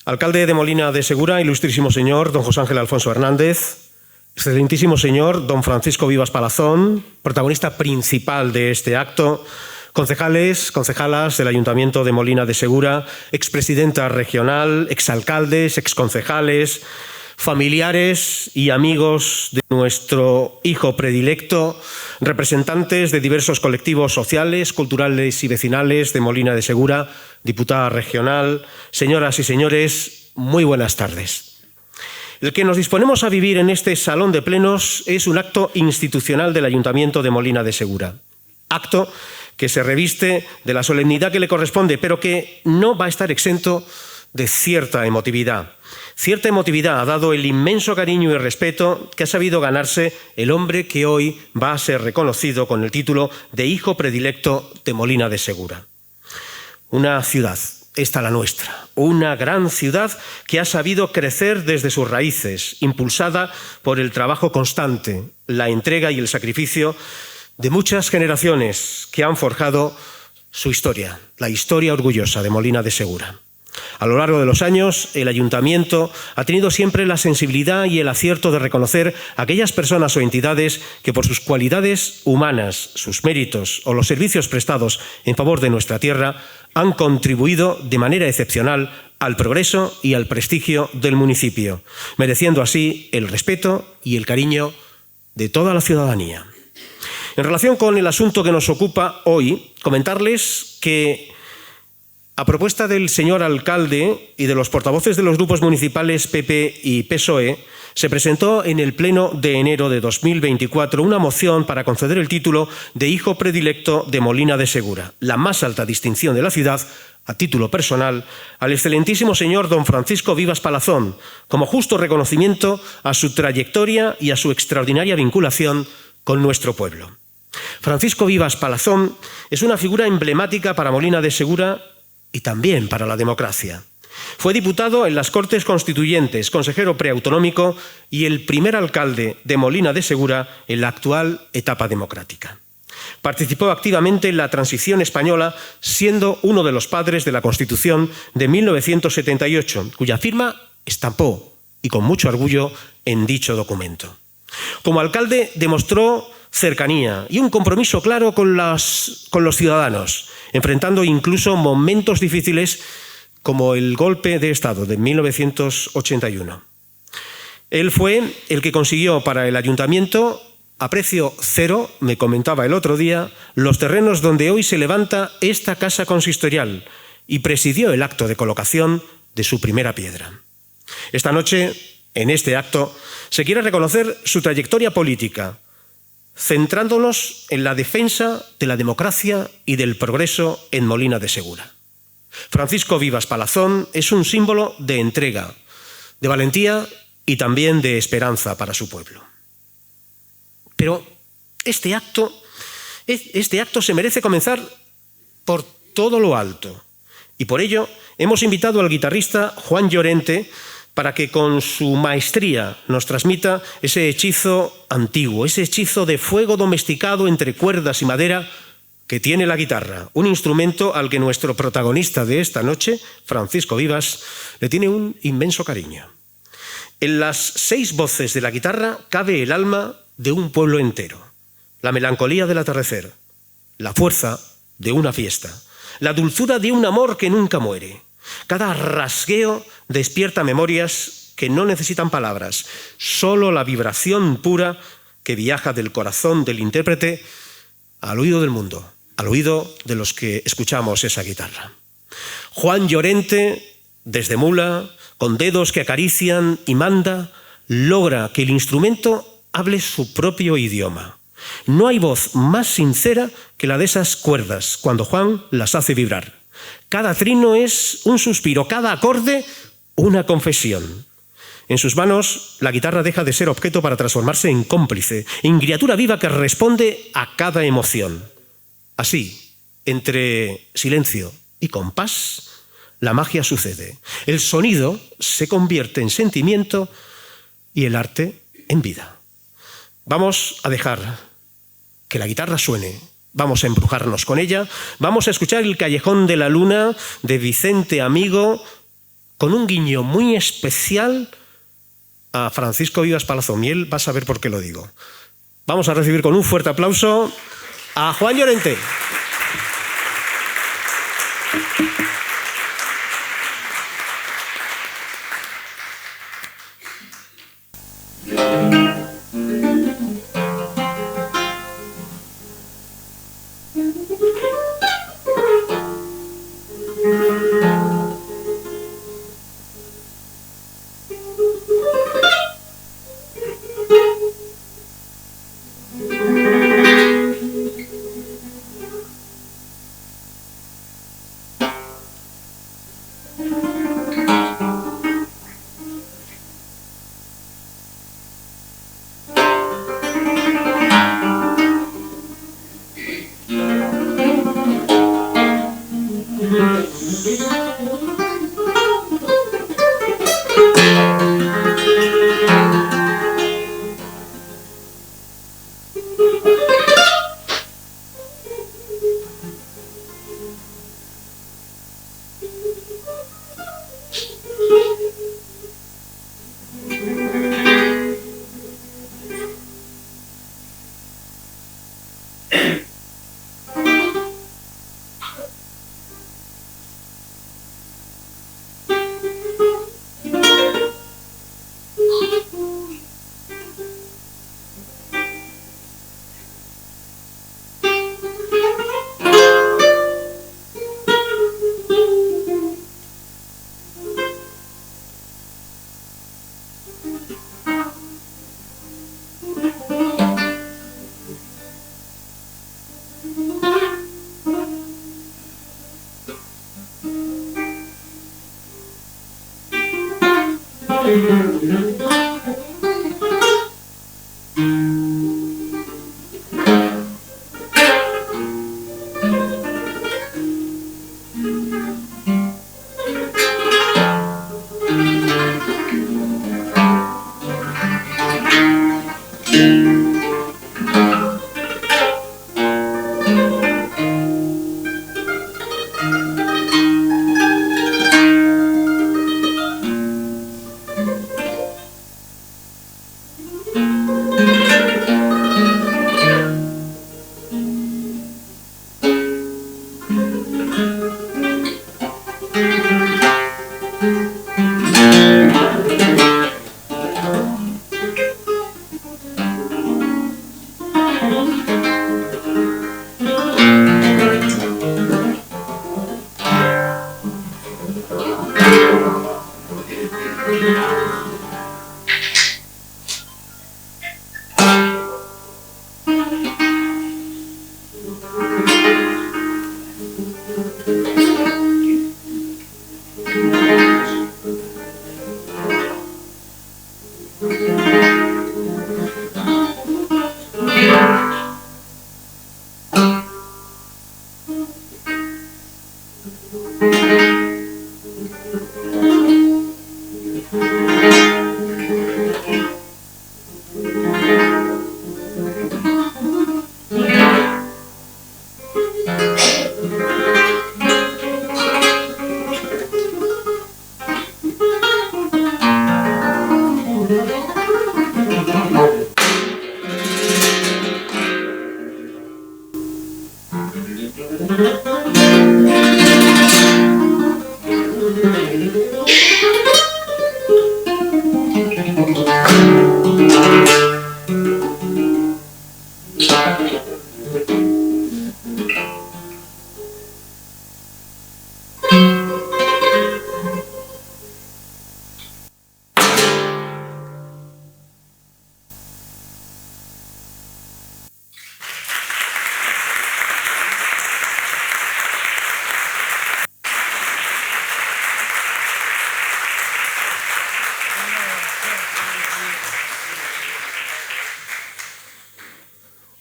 Alcalde de Molina de Segura, ilustrísimo señor don José Ángel Alfonso Hernández, excelentísimo señor don Francisco Vivas Palazón, protagonista principal de este acto, concejales, concejalas del Ayuntamiento de Molina de Segura, expresidenta regional, exalcaldes, exconcejales, familiares y amigos de nuestro hijo predilecto, representantes de diversos colectivos sociales, culturales y vecinales de Molina de Segura, diputada regional, señoras y señores, muy buenas tardes. El que nos disponemos a vivir en este salón de plenos es un acto institucional del Ayuntamiento de Molina de Segura. Acto que se reviste de la solemnidad que le corresponde, pero que no va a estar exento de cierta emotividad. Cierta emotividad ha dado el inmenso cariño y respeto que ha sabido ganarse el hombre que hoy va a ser reconocido con el título de hijo predilecto de Molina de Segura. Una ciudad, esta la nuestra, una gran ciudad que ha sabido crecer desde sus raíces, impulsada por el trabajo constante, la entrega y el sacrificio de muchas generaciones que han forjado su historia, la historia orgullosa de Molina de Segura. A lo largo de los años, el Ayuntamiento ha tenido siempre la sensibilidad y el acierto de reconocer a aquellas personas o entidades que por sus cualidades humanas, sus méritos o los servicios prestados en favor de nuestra tierra han contribuido de manera excepcional al progreso y al prestigio del municipio, mereciendo así el respeto y el cariño de toda la ciudadanía. En relación con el asunto que nos ocupa hoy, comentarles que a propuesta del señor alcalde y de los portavoces de los grupos municipales PP y PSOE, se presentó en el Pleno de enero de 2024 una moción para conceder el título de hijo predilecto de Molina de Segura, la más alta distinción de la ciudad, a título personal, al excelentísimo señor don Francisco Vivas Palazón, como justo reconocimiento a su trayectoria y a su extraordinaria vinculación con nuestro pueblo. Francisco Vivas Palazón es una figura emblemática para Molina de Segura y también para la democracia. Fue diputado en las Cortes Constituyentes, consejero preautonómico y el primer alcalde de Molina de Segura en la actual etapa democrática. Participó activamente en la transición española, siendo uno de los padres de la Constitución de 1978, cuya firma estampó, y con mucho orgullo, en dicho documento. Como alcalde demostró cercanía y un compromiso claro con los ciudadanos, enfrentando incluso momentos difíciles como el golpe de Estado de 1981. Él fue el que consiguió para el ayuntamiento, a precio cero, me comentaba el otro día, los terrenos donde hoy se levanta esta casa consistorial y presidió el acto de colocación de su primera piedra. Esta noche, en este acto, se quiere reconocer su trayectoria política, centrándonos en la defensa de la democracia y del progreso en Molina de Segura. Francisco Vivas Palazón es un símbolo de entrega, de valentía y también de esperanza para su pueblo. Pero este acto se merece comenzar por todo lo alto, y por ello hemos invitado al guitarrista Juan Llorente para que con su maestría nos transmita ese hechizo antiguo, ese hechizo de fuego domesticado entre cuerdas y madera que tiene la guitarra, un instrumento al que nuestro protagonista de esta noche, Francisco Vivas, le tiene un inmenso cariño. En las 6 voces de la guitarra cabe el alma de un pueblo entero, la melancolía del atardecer, la fuerza de una fiesta, la dulzura de un amor que nunca muere. Cada rasgueo despierta memorias que no necesitan palabras, solo la vibración pura que viaja del corazón del intérprete al oído del mundo, al oído de los que escuchamos esa guitarra. Juan Llorente, desde Mula, con dedos que acarician y manda, logra que el instrumento hable su propio idioma. No hay voz más sincera que la de esas cuerdas cuando Juan las hace vibrar. Cada trino es un suspiro, cada acorde una confesión. En sus manos, la guitarra deja de ser objeto para transformarse en cómplice, en criatura viva que responde a cada emoción. Así, entre silencio y compás, la magia sucede. El sonido se convierte en sentimiento y el arte en vida. Vamos a dejar que la guitarra suene. Vamos a embrujarnos con ella, vamos a escuchar El Callejón de la Luna de Vicente Amigo con un guiño muy especial a Francisco Vivas Palazón, y él va a saber por qué lo digo. Vamos a recibir con un fuerte aplauso a Juan Llorente.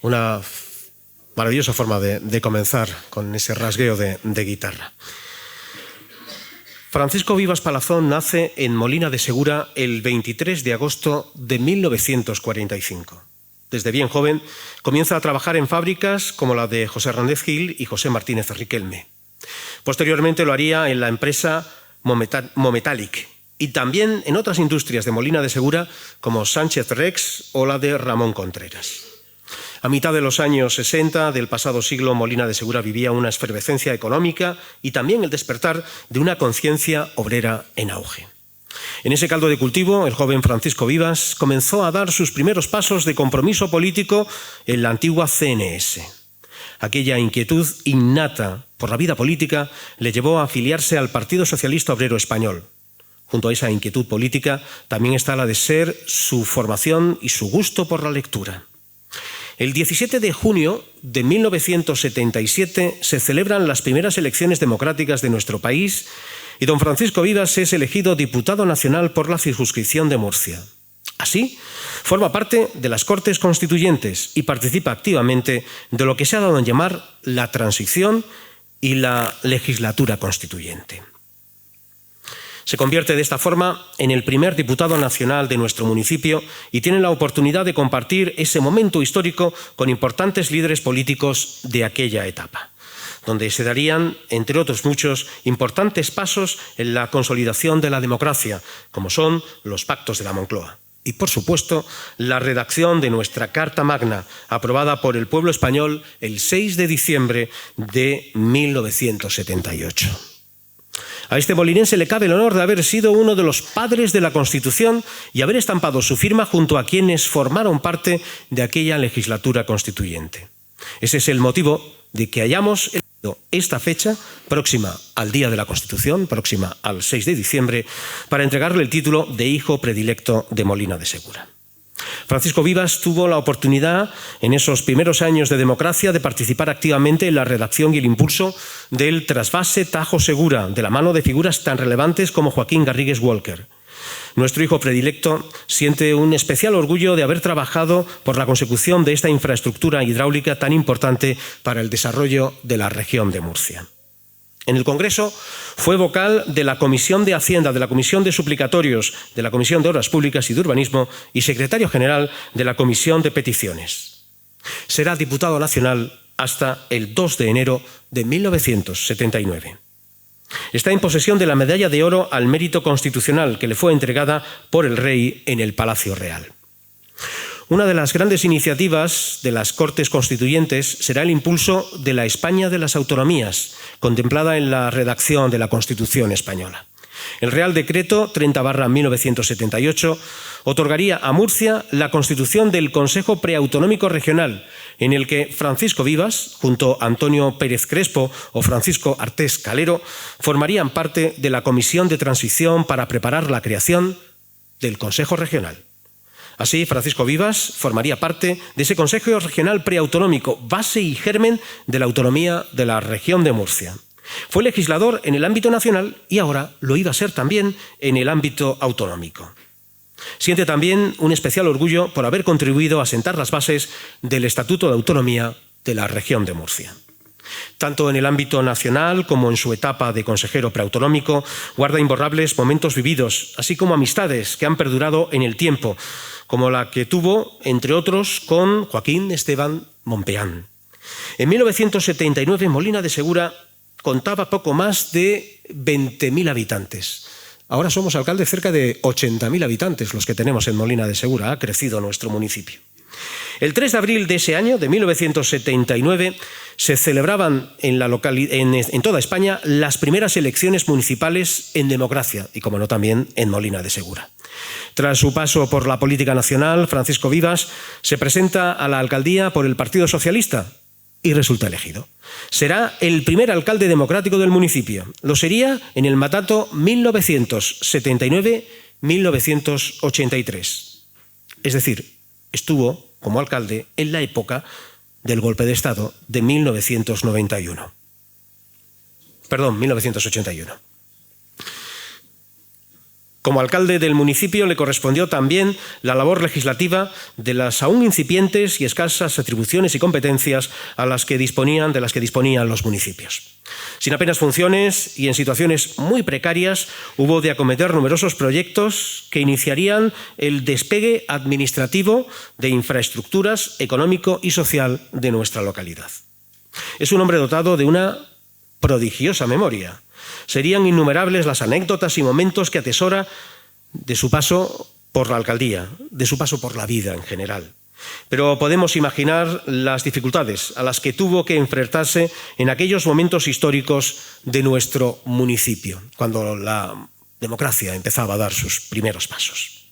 Una maravillosa forma de comenzar con ese rasgueo de guitarra. Francisco Vivas Palazón nace en Molina de Segura el 23 de agosto de 1945. Desde bien joven comienza a trabajar en fábricas como la de José Hernández Gil y José Martínez Riquelme. Posteriormente lo haría en la empresa Mometallic, y también en otras industrias de Molina de Segura como Sánchez Rex o la de Ramón Contreras. A mitad de los años 60 del pasado siglo, Molina de Segura vivía una efervescencia económica y también el despertar de una conciencia obrera en auge. En ese caldo de cultivo, el joven Francisco Vivas comenzó a dar sus primeros pasos de compromiso político en la antigua CNS. Aquella inquietud innata por la vida política le llevó a afiliarse al Partido Socialista Obrero Español. Junto a esa inquietud política también está la de ser su formación y su gusto por la lectura. El 17 de junio de 1977 se celebran las primeras elecciones democráticas de nuestro país y don Francisco Vivas es elegido diputado nacional por la circunscripción de Murcia. Así, forma parte de las Cortes Constituyentes y participa activamente de lo que se ha dado en llamar la transición y la legislatura constituyente. Se convierte de esta forma en el primer diputado nacional de nuestro municipio y tiene la oportunidad de compartir ese momento histórico con importantes líderes políticos de aquella etapa, donde se darían, entre otros muchos, importantes pasos en la consolidación de la democracia, como son los pactos de la Moncloa. Y, por supuesto, la redacción de nuestra Carta Magna, aprobada por el pueblo español el 6 de diciembre de 1978. A este molinense le cabe el honor de haber sido uno de los padres de la Constitución y haber estampado su firma junto a quienes formaron parte de aquella legislatura constituyente. Ese es el motivo de que hayamos elegido esta fecha, próxima al Día de la Constitución, próxima al 6 de diciembre, para entregarle el título de hijo predilecto de Molina de Segura. Francisco Vivas tuvo la oportunidad en esos primeros años de democracia de participar activamente en la redacción y el impulso del trasvase Tajo Segura, de la mano de figuras tan relevantes como Joaquín Garrigues Walker. Nuestro hijo predilecto siente un especial orgullo de haber trabajado por la consecución de esta infraestructura hidráulica tan importante para el desarrollo de la región de Murcia. En el Congreso fue vocal de la Comisión de Hacienda, de la Comisión de Suplicatorios, de la Comisión de Obras Públicas y de Urbanismo y secretario general de la Comisión de Peticiones. Será diputado nacional hasta el 2 de enero de 1979. Está en posesión de la Medalla de Oro al Mérito Constitucional que le fue entregada por el Rey en el Palacio Real. Una de las grandes iniciativas de las Cortes Constituyentes será el impulso de la España de las Autonomías, contemplada en la redacción de la Constitución española. El Real Decreto 30/1978 otorgaría a Murcia la constitución del Consejo Preautonómico Regional, en el que Francisco Vivas, junto a Antonio Pérez Crespo o Francisco Artés Calero, formarían parte de la Comisión de Transición para preparar la creación del Consejo Regional. Así, Francisco Vivas formaría parte de ese Consejo Regional Preautonómico, base y germen de la autonomía de la región de Murcia. Fue legislador en el ámbito nacional y ahora lo iba a ser también en el ámbito autonómico. Siente también un especial orgullo por haber contribuido a sentar las bases del Estatuto de Autonomía de la región de Murcia. Tanto en el ámbito nacional como en su etapa de consejero preautonómico, guarda imborrables momentos vividos, así como amistades que han perdurado en el tiempo, como la que tuvo, entre otros, con Joaquín Esteban Mompeán. En 1979, Molina de Segura contaba poco más de 20.000 habitantes. Ahora somos, alcalde, cerca de 80.000 habitantes los que tenemos en Molina de Segura. Ha crecido nuestro municipio. El 3 de abril de ese año, de 1979, se celebraban en toda España las primeras elecciones municipales en democracia y, como no, también en Molina de Segura. Tras su paso por la política nacional, Francisco Vivas se presenta a la alcaldía por el Partido Socialista y resulta elegido. Será el primer alcalde democrático del municipio. Lo sería en el mandato 1979-1983. Es decir, estuvo como alcalde en la época del golpe de Estado de 1981. 1981. Como alcalde del municipio le correspondió también la labor legislativa de las aún incipientes y escasas atribuciones y competencias de las que disponían los municipios. Sin apenas funciones y en situaciones muy precarias, hubo de acometer numerosos proyectos que iniciarían el despegue administrativo de infraestructuras económico y social de nuestra localidad. Es un hombre dotado de una prodigiosa memoria. Serían innumerables las anécdotas y momentos que atesora de su paso por la alcaldía, de su paso por la vida en general. Pero podemos imaginar las dificultades a las que tuvo que enfrentarse en aquellos momentos históricos de nuestro municipio, cuando la democracia empezaba a dar sus primeros pasos.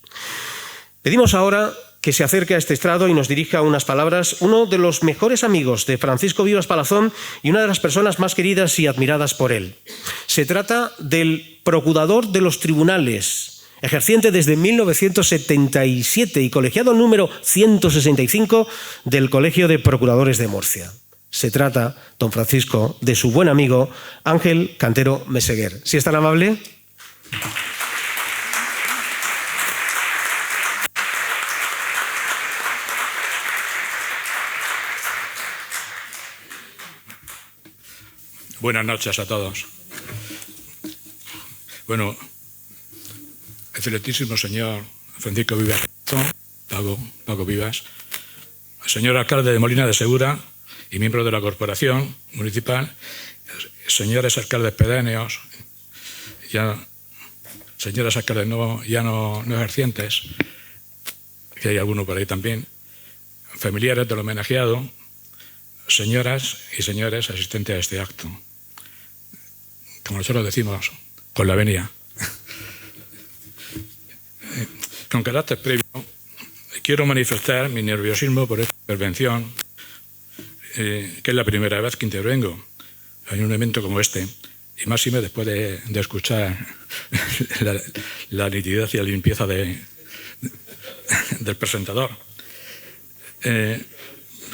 Pedimos ahora que se acerque a este estrado y nos dirija unas palabras uno de los mejores amigos de Francisco Vivas Palazón y una de las personas más queridas y admiradas por él. Se trata del procurador de los tribunales, ejerciente desde 1977 y colegiado número 165 del Colegio de Procuradores de Murcia. Se trata, don Francisco, de su buen amigo Ángel Cantero Meseguer. ¿Sí es tan amable? Buenas noches a todos. Bueno, excelentísimo señor Francisco Vivas, Paco Vivas, señor alcalde de Molina de Segura y miembro de la corporación municipal, señores alcaldes pedáneos, señores alcaldes no ejercientes, que hay alguno por ahí también, familiares del homenajeado, señoras y señores asistentes a este acto. Como nosotros decimos, con la venia. Con carácter previo, quiero manifestar mi nerviosismo por esta intervención, que es la primera vez que intervengo en un evento como este, y máxime después de escuchar la nitidez y la limpieza del presentador.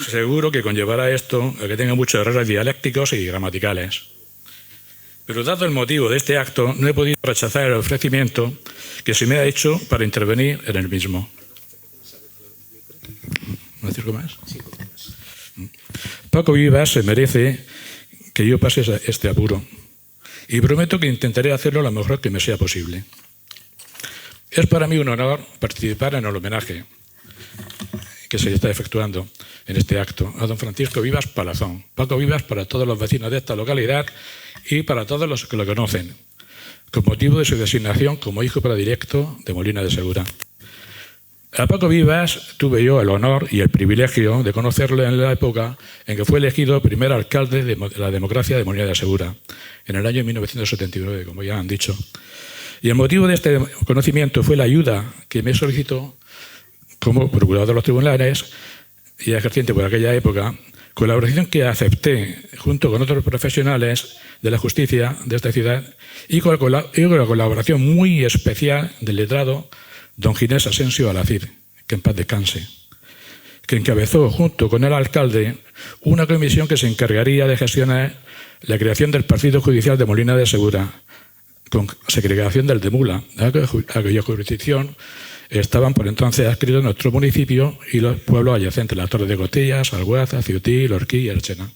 Seguro que conllevará esto a que tenga muchos errores dialécticos y gramaticales. Pero dado el motivo de este acto, no he podido rechazar el ofrecimiento que se me ha hecho para intervenir en el mismo. ¿No decir algo más? Paco Vivas se merece que yo pase este apuro y prometo que intentaré hacerlo lo mejor que me sea posible. Es para mí un honor participar en el homenaje que se está efectuando en este acto a don Francisco Vivas Palazón. Paco Vivas para todos los vecinos de esta localidad y para todos los que lo conocen, con motivo de su designación como hijo predilecto de Molina de Segura. A Paco Vivas tuve yo el honor y el privilegio de conocerlo en la época en que fue elegido primer alcalde de la democracia de Molina de Segura, en el año 1979, como ya han dicho. Y el motivo de este conocimiento fue la ayuda que me solicitó como procurador de los tribunales y ejerciente por aquella época, colaboración que acepté junto con otros profesionales de la justicia de esta ciudad y con la colaboración muy especial del letrado don Ginés Asensio Alacid, que en paz descanse, que encabezó junto con el alcalde una comisión que se encargaría de gestionar la creación del partido judicial de Molina de Segura, con segregación del de Mula, a cuya jurisdicción estaban por entonces adscritos nuestro municipio y los pueblos adyacentes, las Torres de Cotillas, Alguaza, Ciutí, Lorquí y Archena.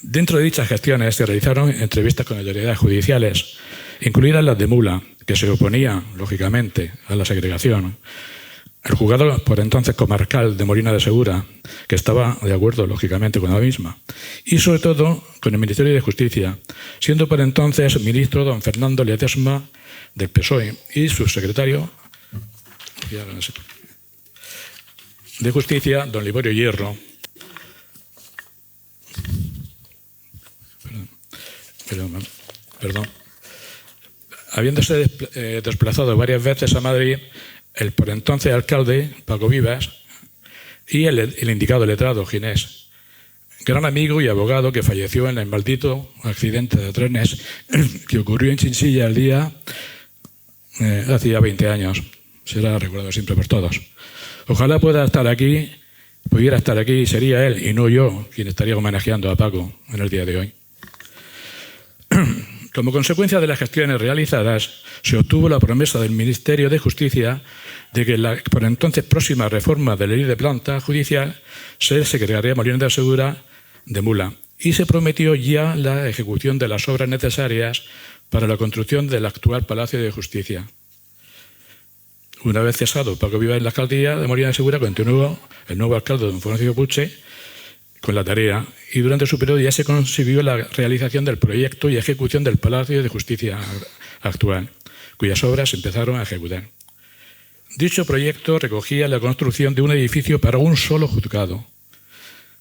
Dentro de dichas gestiones se realizaron entrevistas con autoridades judiciales, incluidas las de Mula, que se oponían, lógicamente, a la segregación. El juzgado por entonces comarcal de Molina de Segura, que estaba de acuerdo, lógicamente, con la misma. Y sobre todo con el Ministerio de Justicia, siendo por entonces ministro don Fernando Ledesma del PSOE y su secretario de Justicia, don Liborio Hierro. Perdón. Habiéndose desplazado varias veces a Madrid, el por entonces alcalde, Paco Vivas, y el indicado letrado, Ginés, gran amigo y abogado que falleció en el maldito accidente de trenes que ocurrió en Chinchilla el día hace ya 20 años. Será recordado siempre por todos. Ojalá pudiera estar aquí y sería él y no yo quien estaría homenajeando a Paco en el día de hoy. Como consecuencia de las gestiones realizadas, se obtuvo la promesa del Ministerio de Justicia de que la por entonces próxima reforma de la ley de planta judicial se segregaría Molina de Segura de Mula y se prometió ya la ejecución de las obras necesarias para la construcción del actual Palacio de Justicia. Una vez cesado Paco Vivas en la alcaldía de Molina de Segura, continuó el nuevo alcalde, don Francisco Puche, con la tarea y durante su periodo ya se consiguió la realización del proyecto y ejecución del Palacio de Justicia actual, cuyas obras se empezaron a ejecutar. Dicho proyecto recogía la construcción de un edificio para un solo juzgado,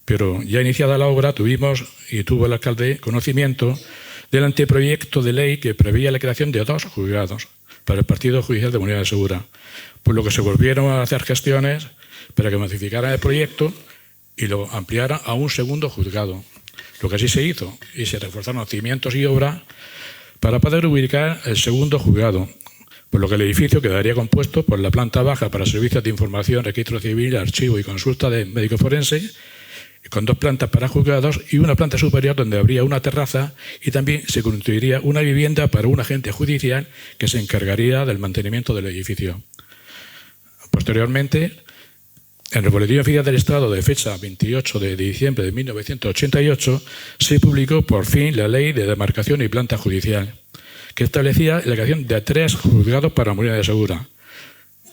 pero ya iniciada la obra tuvo el alcalde conocimiento del anteproyecto de ley que preveía la creación de 2 juzgados para el Partido Judicial de Molina de Segura, por lo que se volvieron a hacer gestiones para que modificara el proyecto y lo ampliara a un segundo juzgado, lo que así se hizo, y se reforzaron cimientos y obra para poder ubicar el segundo juzgado, por lo que el edificio quedaría compuesto por la planta baja para servicios de información, registro civil, archivo y consulta de médico forense, con 2 plantas para juzgados y una planta superior donde habría una terraza, y también se construiría una vivienda para un agente judicial que se encargaría del mantenimiento del edificio. Posteriormente, en el Boletín Oficial del Estado de fecha 28 de diciembre de 1988 se publicó por fin la Ley de Demarcación y Planta Judicial, que establecía la creación de 3 juzgados para Molina de Segura,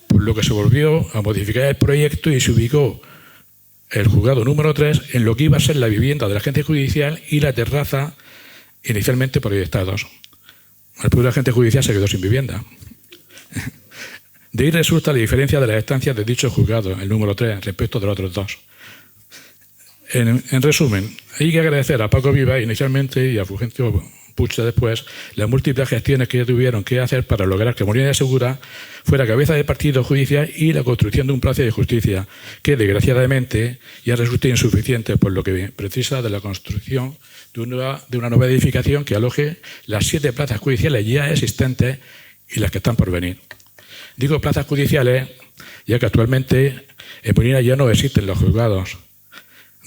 por lo que se volvió a modificar el proyecto y se ubicó el juzgado número 3 en lo que iba a ser la vivienda del agente judicial y la terraza inicialmente proyectados. El pobre agente judicial se quedó sin vivienda. De ahí resulta la diferencia de las estancias de dicho juzgado, el número 3, respecto de los otros 2. En resumen, hay que agradecer a Paco Vivas inicialmente y a Fulgencio Puche después las múltiples gestiones que tuvieron que hacer para lograr que Molina de Segura fuera cabeza de partido judicial y la construcción de un palacio de justicia, que desgraciadamente ya resulta insuficiente, por lo que precisa de la construcción de una nueva edificación que aloje las 7 plazas judiciales ya existentes y las que están por venir. Digo plazas judiciales, ya que actualmente en Molina ya no existen los juzgados.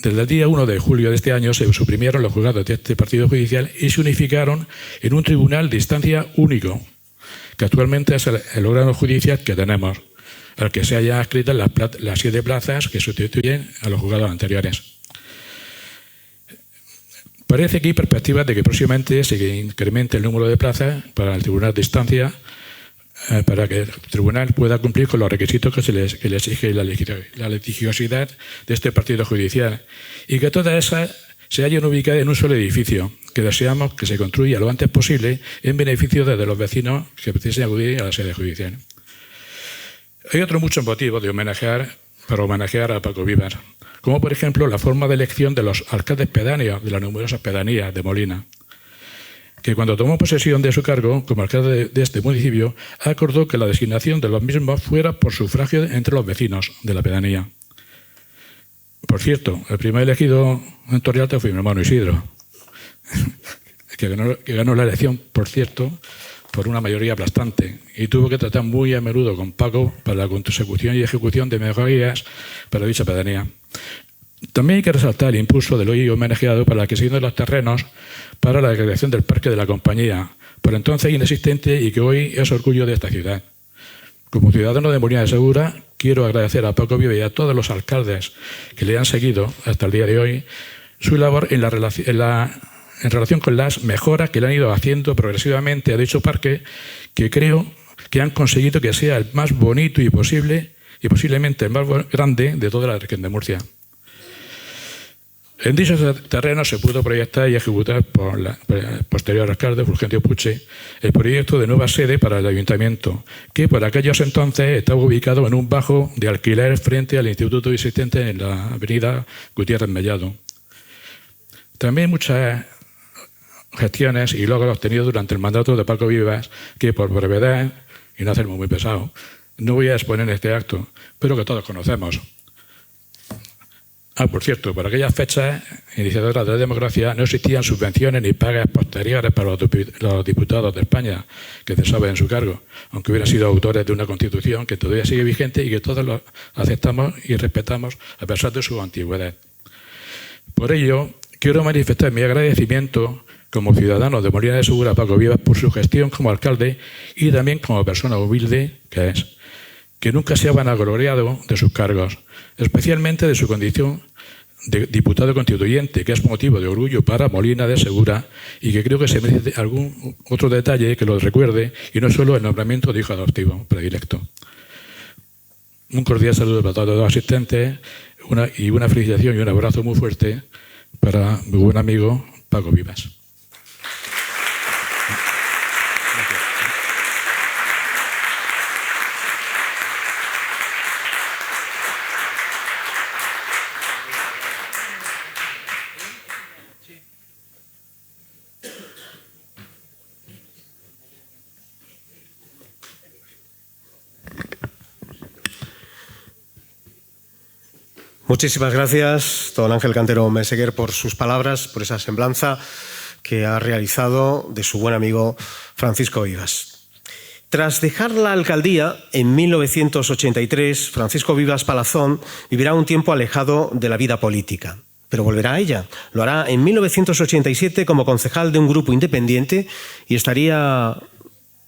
Desde el día 1 de julio de este año se suprimieron los juzgados de este partido judicial y se unificaron en un tribunal de instancia único, que actualmente es el órgano judicial que tenemos, al que se hayan adscrito las 7 plazas que sustituyen a los juzgados anteriores. Parece que hay perspectivas de que próximamente se incremente el número de plazas para el tribunal de instancia, para que el tribunal pueda cumplir con los requisitos que le exige la litigiosidad de este partido judicial, y que todas esas se hayan ubicado en un solo edificio, que deseamos que se construya lo antes posible en beneficio de los vecinos que precisen acudir a la sede judicial. Hay otros muchos motivos para homenajear a Paco Vivas, como por ejemplo la forma de elección de los alcaldes pedáneos de las numerosas pedanías de Molina, que cuando tomó posesión de su cargo como alcalde de este municipio, acordó que la designación de los mismos fuera por sufragio entre los vecinos de la pedanía. Por cierto, el primer elegido en Torrealta fue mi hermano Isidro, que ganó la elección, por cierto, por una mayoría aplastante, y tuvo que tratar muy a menudo con Paco para la consecución y ejecución de mejorías para dicha pedanía. También hay que resaltar el impulso del hoy homenajeado para la adquisición de los terrenos para la creación del Parque de la Compañía, por entonces inexistente y que hoy es orgullo de esta ciudad. Como ciudadano de Molina de Segura, quiero agradecer a Paco Vivas y a todos los alcaldes que le han seguido hasta el día de hoy su labor en relación con las mejoras que le han ido haciendo progresivamente a dicho parque, que creo que han conseguido que sea el más bonito y posiblemente el más grande de toda la región de Murcia. En dichos terrenos se pudo proyectar y ejecutar por el posterior alcalde Fulgencio Puche el proyecto de nueva sede para el ayuntamiento, que por aquellos entonces estaba ubicado en un bajo de alquiler frente al instituto existente en la avenida Gutiérrez Mellado. También muchas gestiones y logros obtenidos durante el mandato de Paco Vivas, que por brevedad, y no hacerme muy pesado, no voy a exponer en este acto, pero que todos conocemos. Por cierto, por aquellas fechas iniciadoras de la democracia no existían subvenciones ni pagas posteriores para los diputados de España que cesaban en su cargo, aunque hubieran sido autores de una constitución que todavía sigue vigente y que todos lo aceptamos y respetamos a pesar de su antigüedad. Por ello, quiero manifestar mi agradecimiento como ciudadano de Molina de Segura a Paco Vivas por su gestión como alcalde y también como persona humilde que es, que nunca se ha vanagloriado de sus cargos, especialmente de su condición de diputado constituyente, que es motivo de orgullo para Molina de Segura y que creo que se merece algún otro detalle que lo recuerde y no solo el nombramiento de hijo adoptivo predilecto. Un cordial saludo para todos los asistentes, una felicitación y un abrazo muy fuerte para mi buen amigo Paco Vivas. Muchísimas gracias, don Ángel Cantero Meseguer, por sus palabras, por esa semblanza que ha realizado de su buen amigo Francisco Vivas. Tras dejar la alcaldía en 1983, Francisco Vivas Palazón vivirá un tiempo alejado de la vida política, pero volverá a ella. Lo hará en 1987 como concejal de un grupo independiente y estaría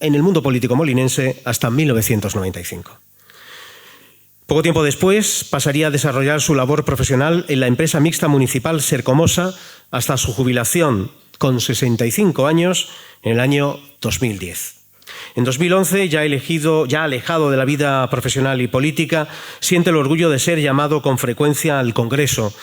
en el mundo político molinense hasta 1995. Poco tiempo después pasaría a desarrollar su labor profesional en la empresa mixta municipal Sercomosa hasta su jubilación con 65 años en el año 2010. En 2011, ya alejado de la vida profesional y política, siente el orgullo de ser llamado con frecuencia al Congreso,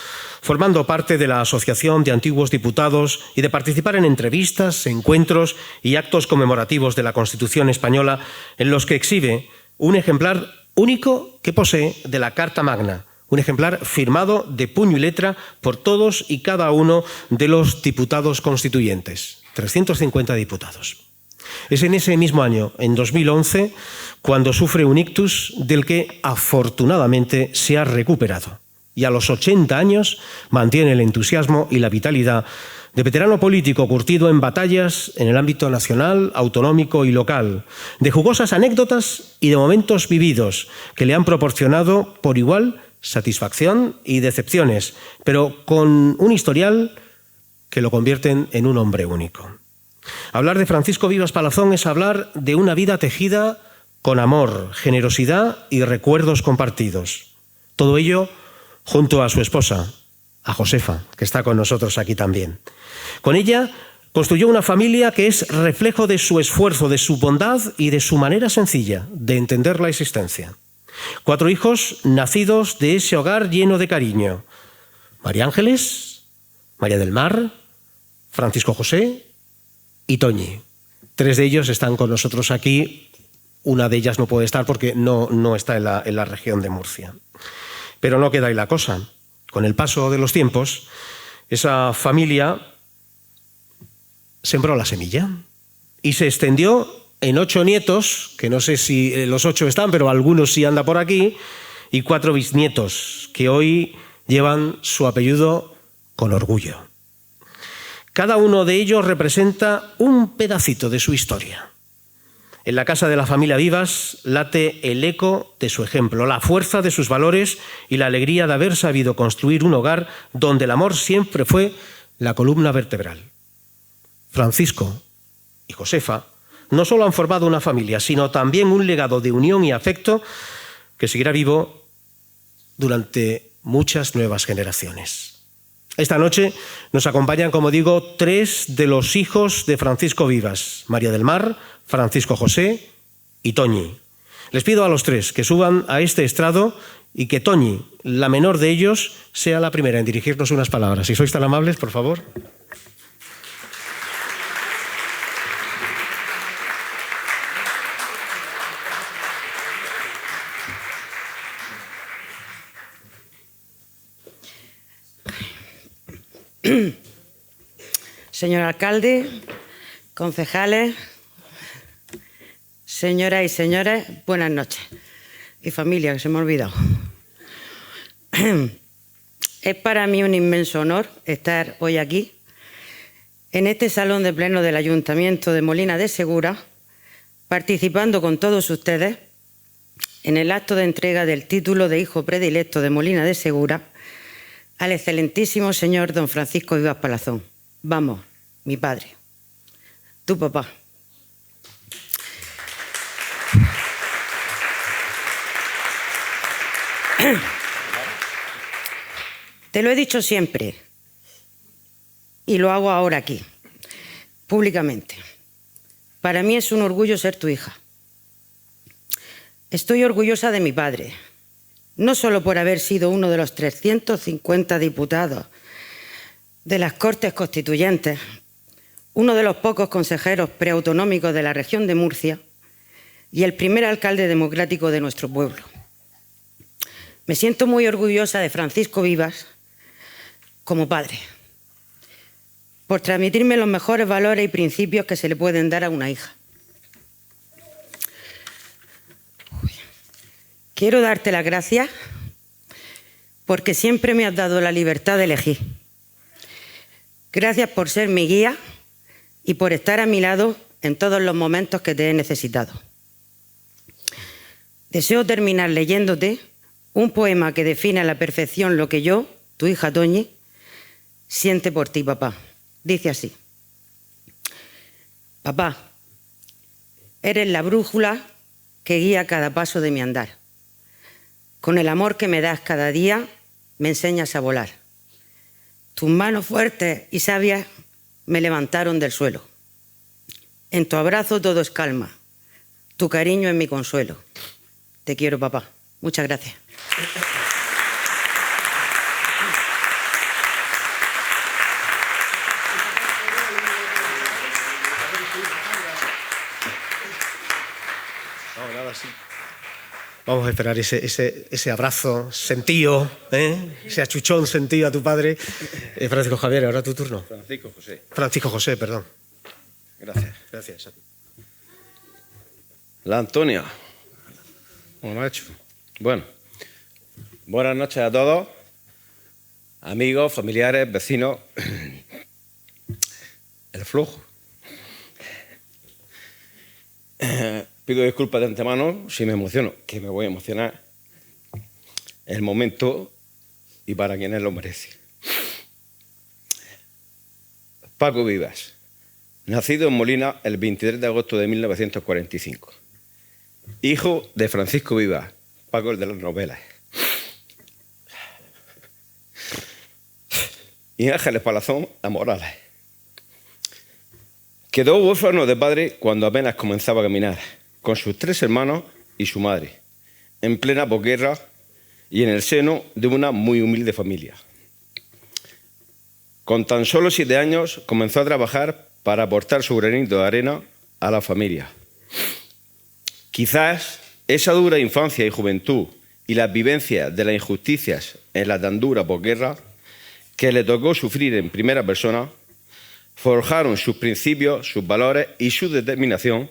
formando parte de la Asociación de Antiguos Diputados y de participar en entrevistas, encuentros y actos conmemorativos de la Constitución española en los que exhibe un ejemplar único que posee de la Carta Magna, un ejemplar firmado de puño y letra por todos y cada uno de los diputados constituyentes, 350 diputados. Es en ese mismo año, en 2011, cuando sufre un ictus del que afortunadamente se ha recuperado y a los 80 años mantiene el entusiasmo y la vitalidad de veterano político curtido en batallas en el ámbito nacional, autonómico y local, de jugosas anécdotas y de momentos vividos que le han proporcionado por igual satisfacción y decepciones, pero con un historial que lo convierten en un hombre único. Hablar de Francisco Vivas Palazón es hablar de una vida tejida con amor, generosidad y recuerdos compartidos. Todo ello junto a su esposa, a Josefa, que está con nosotros aquí también. Con ella construyó una familia que es reflejo de su esfuerzo, de su bondad y de su manera sencilla de entender la existencia. 4 hijos nacidos de ese hogar lleno de cariño. María Ángeles, María del Mar, Francisco José y Toñi. 3 de ellos están con nosotros aquí. Una de ellas no puede estar porque no está en la región de Murcia. Pero no queda ahí la cosa. Con el paso de los tiempos, esa familia sembró la semilla y se extendió en 8 nietos, que no sé si los 8 están, pero algunos sí anda por aquí, y 4 bisnietos, que hoy llevan su apellido con orgullo. Cada uno de ellos representa un pedacito de su historia. En la casa de la familia Vivas late el eco de su ejemplo, la fuerza de sus valores y la alegría de haber sabido construir un hogar donde el amor siempre fue la columna vertebral. Francisco y Josefa no solo han formado una familia, sino también un legado de unión y afecto que seguirá vivo durante muchas nuevas generaciones. Esta noche nos acompañan, como digo, 3 de los hijos de Francisco Vivas: María del Mar, Francisco José y Toñi. Les pido a los 3 que suban a este estrado y que Toñi, la menor de ellos, sea la primera en dirigirnos unas palabras. Si sois tan amables, por favor. Señor alcalde, concejales, señoras y señores, buenas noches. Y familia, que se me ha olvidado. Es para mí un inmenso honor estar hoy aquí, en este salón de pleno del Ayuntamiento de Molina de Segura, participando con todos ustedes en el acto de entrega del título de hijo predilecto de Molina de Segura al excelentísimo señor don Francisco Vivas Palazón. Vamos, mi padre, tu papá. Te lo he dicho siempre y lo hago ahora aquí, públicamente. Para mí es un orgullo ser tu hija. Estoy orgullosa de mi padre, no solo por haber sido uno de los 350 diputados de las Cortes Constituyentes, uno de los pocos consejeros preautonómicos de la región de Murcia y el primer alcalde democrático de nuestro pueblo. Me siento muy orgullosa de Francisco Vivas como padre, por transmitirme los mejores valores y principios que se le pueden dar a una hija. Quiero darte las gracias porque siempre me has dado la libertad de elegir. Gracias por ser mi guía y por estar a mi lado en todos los momentos que te he necesitado. Deseo terminar leyéndote un poema que define a la perfección lo que yo, tu hija Toñi, siente por ti, papá. Dice así: papá, eres la brújula que guía cada paso de mi andar. Con el amor que me das cada día, me enseñas a volar. Tus manos fuertes y sabias me levantaron del suelo. En tu abrazo todo es calma. Tu cariño es mi consuelo. Te quiero, papá. Muchas gracias. Vamos a esperar ese abrazo sentido, ese achuchón sentido a tu padre. Francisco Javier, ahora tu turno. Francisco José. Francisco José, perdón. Gracias. Gracias a ti. La Antonia. Hola, hecho. Bueno, buenas noches a todos, amigos, familiares, vecinos. El flujo. Pido disculpas de antemano si me emociono, que me voy a emocionar. El momento y para quienes lo merecen. Paco Vivas, nacido en Molina el 23 de agosto de 1945. Hijo de Francisco Vivas, Paco el de las novelas. Y Ángeles Palazón, la Morales. Quedó huérfano de padre cuando apenas comenzaba a caminar, con sus 3 hermanos y su madre, en plena posguerra y en el seno de una muy humilde familia. Con tan solo 7 años comenzó a trabajar para aportar su granito de arena a la familia. Quizás esa dura infancia y juventud y las vivencias de las injusticias en la tan dura posguerra que le tocó sufrir en primera persona forjaron sus principios, sus valores y su determinación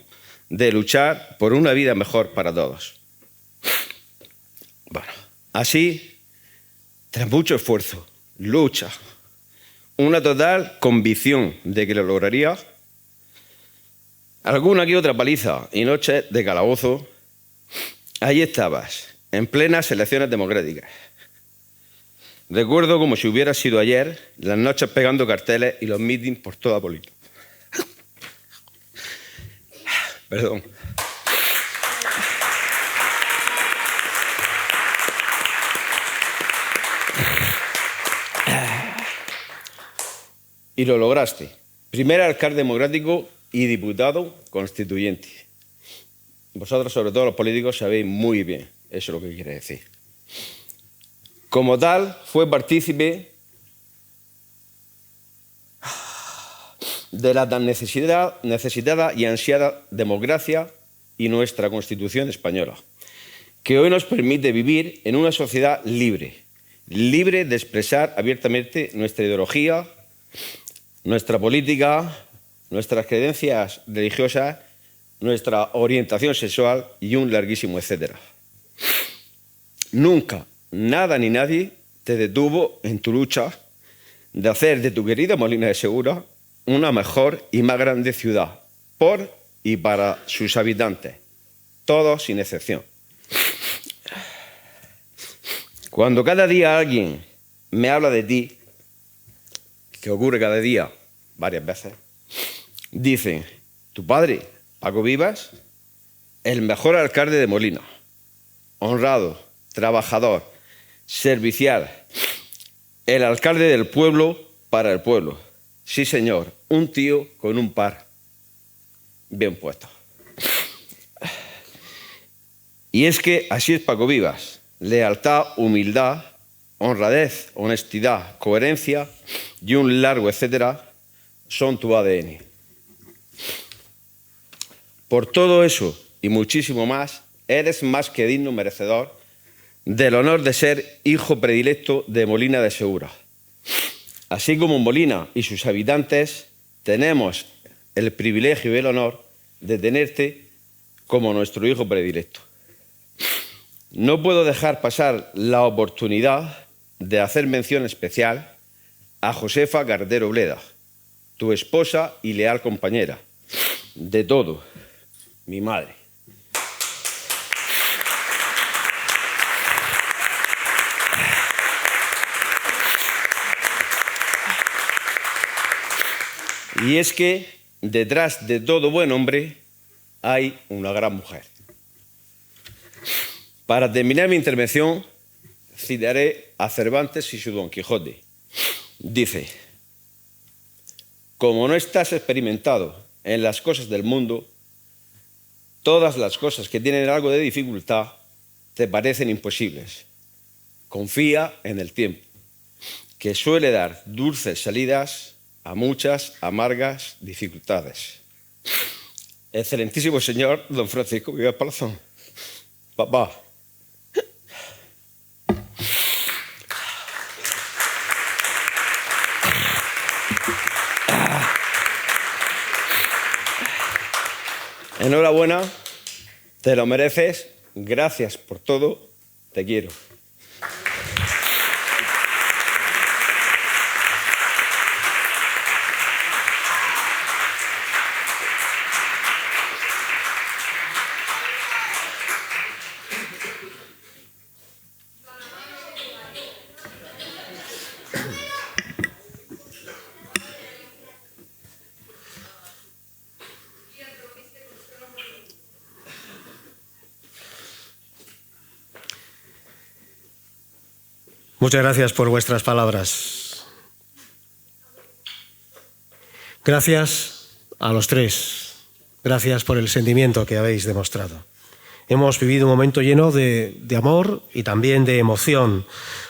de luchar por una vida mejor para todos. Bueno, así, tras mucho esfuerzo, lucha, una total convicción de que lo lograría, alguna que otra paliza y noches de calabozo, ahí estabas, en plenas elecciones democráticas. Recuerdo como si hubiera sido ayer, las noches pegando carteles y los mítines por toda Polito. Perdón. Y lo lograste. Primer alcalde democrático y diputado constituyente. Vosotros, sobre todo los políticos, sabéis muy bien eso es lo que quiere decir. Como tal, fue partícipe de la tan necesitada y ansiada democracia y nuestra Constitución española, que hoy nos permite vivir en una sociedad libre, libre de expresar abiertamente nuestra ideología, nuestra política, nuestras creencias religiosas, nuestra orientación sexual y un larguísimo etcétera. Nunca, nada ni nadie te detuvo en tu lucha de hacer de tu querida Molina de Segura una mejor y más grande ciudad, por y para sus habitantes, todos sin excepción. Cuando cada día alguien me habla de ti, que ocurre cada día, varias veces, dicen, tu padre, Paco Vivas, el mejor alcalde de Molina, honrado, trabajador, servicial, el alcalde del pueblo para el pueblo. Sí, señor, un tío con un par bien puesto. Y es que así es Paco Vivas, lealtad, humildad, honradez, honestidad, coherencia y un largo etcétera son tu ADN. Por todo eso y muchísimo más, eres más que digno merecedor del honor de ser hijo predilecto de Molina de Segura. Así como Molina y sus habitantes tenemos el privilegio y el honor de tenerte como nuestro hijo predilecto. No puedo dejar pasar la oportunidad de hacer mención especial a Josefa Gardero Bleda, tu esposa y leal compañera, de todo, mi madre. Y es que detrás de todo buen hombre hay una gran mujer. Para terminar mi intervención, citaré a Cervantes y su Don Quijote. Dice: como no estás experimentado en las cosas del mundo, todas las cosas que tienen algo de dificultad te parecen imposibles. Confía en el tiempo, que suele dar dulces salidas a muchas amargas dificultades. Excelentísimo señor don Francisco Vivas Palazón. Papá. Enhorabuena, te lo mereces, gracias por todo, te quiero. Muchas gracias por vuestras palabras. Gracias a los tres. Gracias por el sentimiento que habéis demostrado. Hemos vivido un momento lleno de amor y también de emoción,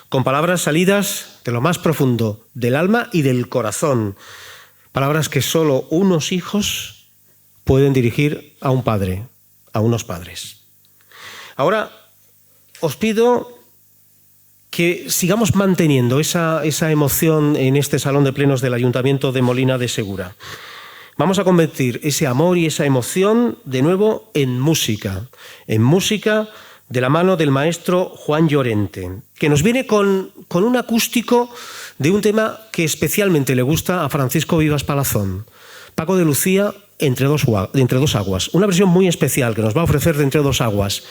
con palabras salidas de lo más profundo del alma y del corazón. Palabras que solo unos hijos pueden dirigir a un padre, a unos padres. Ahora os pido que sigamos manteniendo esa emoción en este salón de plenos del Ayuntamiento de Molina de Segura. Vamos a convertir ese amor y esa emoción de nuevo en música de la mano del maestro Juan Llorente, que nos viene con un acústico de un tema que especialmente le gusta a Francisco Vivas Palazón, Paco de Lucía, Entre dos aguas, una versión muy especial que nos va a ofrecer de Entre dos aguas.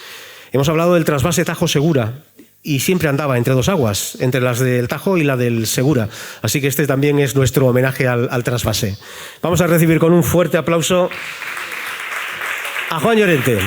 Hemos hablado del trasvase Tajo Segura, y siempre andaba entre dos aguas, entre las del Tajo y la del Segura. Así que este también es nuestro homenaje al trasvase. Vamos a recibir con un fuerte aplauso a Juan Llorente.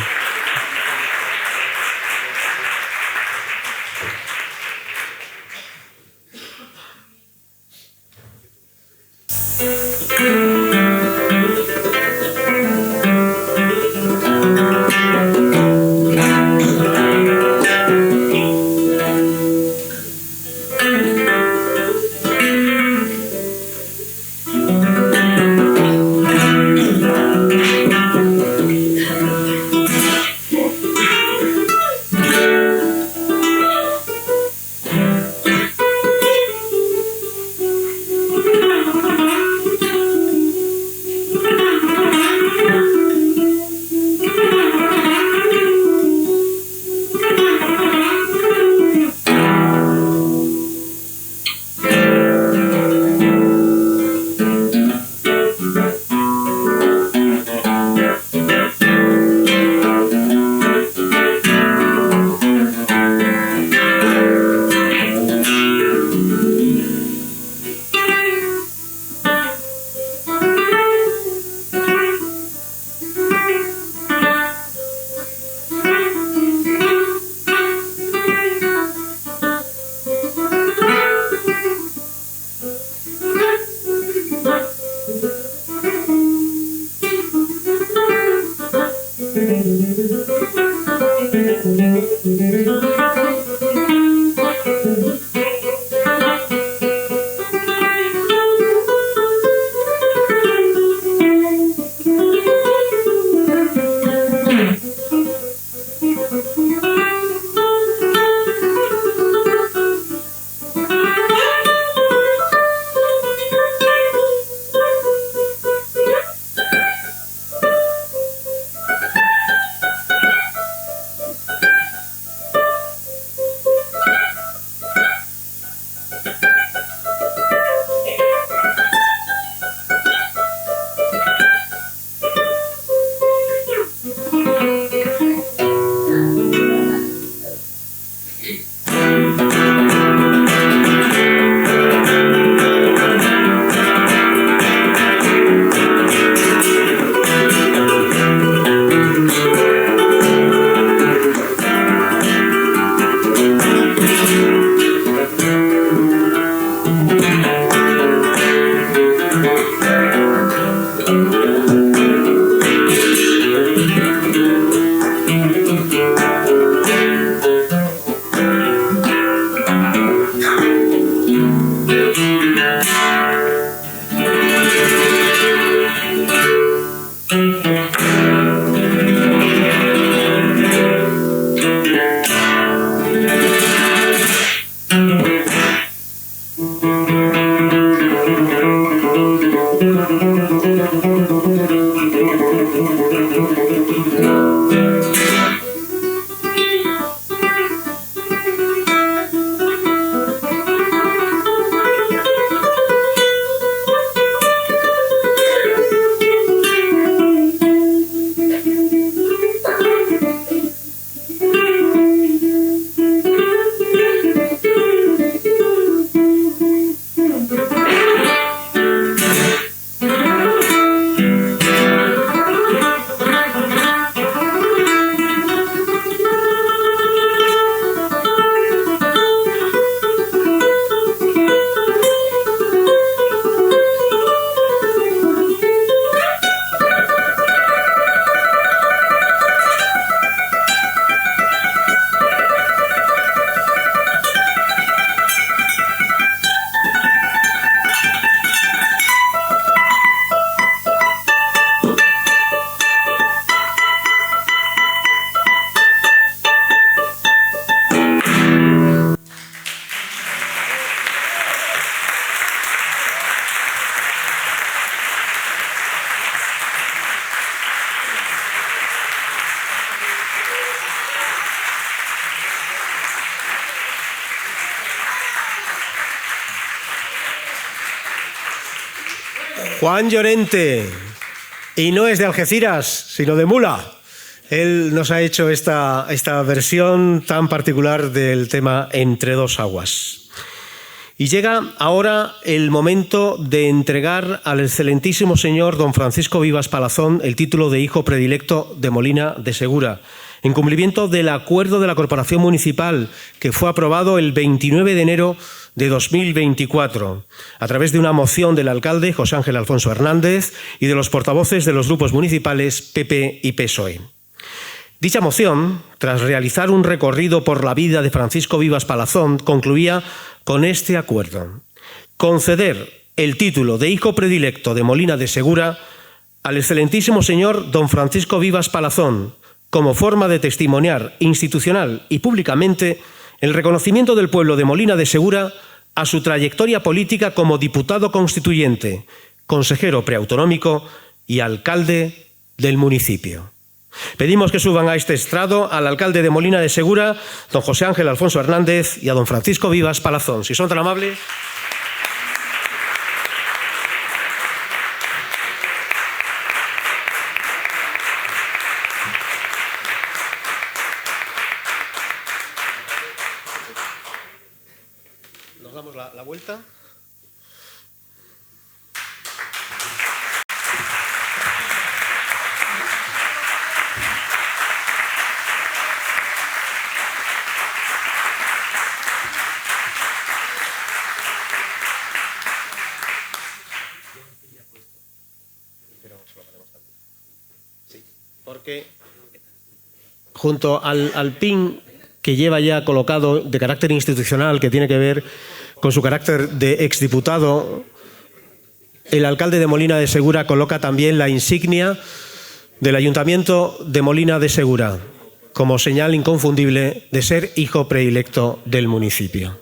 Juan Llorente. Y no es de Algeciras, sino de Mula. Él nos ha hecho esta versión tan particular del tema Entre dos aguas. Y llega ahora el momento de entregar al excelentísimo señor don Francisco Vivas Palazón el título de hijo predilecto de Molina de Segura, en cumplimiento del acuerdo de la Corporación Municipal que fue aprobado el 29 de enero de 2024, a través de una moción del alcalde José Ángel Alfonso Hernández y de los portavoces de los grupos municipales PP y PSOE. Dicha moción, tras realizar un recorrido por la vida de Francisco Vivas Palazón, concluía con este acuerdo: conceder el título de hijo predilecto de Molina de Segura al excelentísimo señor don Francisco Vivas Palazón, como forma de testimoniar institucional y públicamente el reconocimiento del pueblo de Molina de Segura a su trayectoria política como diputado constituyente, consejero preautonómico y alcalde del municipio. Pedimos que suban a este estrado al alcalde de Molina de Segura, don José Ángel Alfonso Hernández, y a don Francisco Vivas Palazón. Si son tan amables. Nos damos la vuelta. Porque junto al pin que lleva ya colocado de carácter institucional, que tiene que ver con su carácter de exdiputado, el alcalde de Molina de Segura coloca también la insignia del Ayuntamiento de Molina de Segura, como señal inconfundible de ser hijo predilecto del municipio.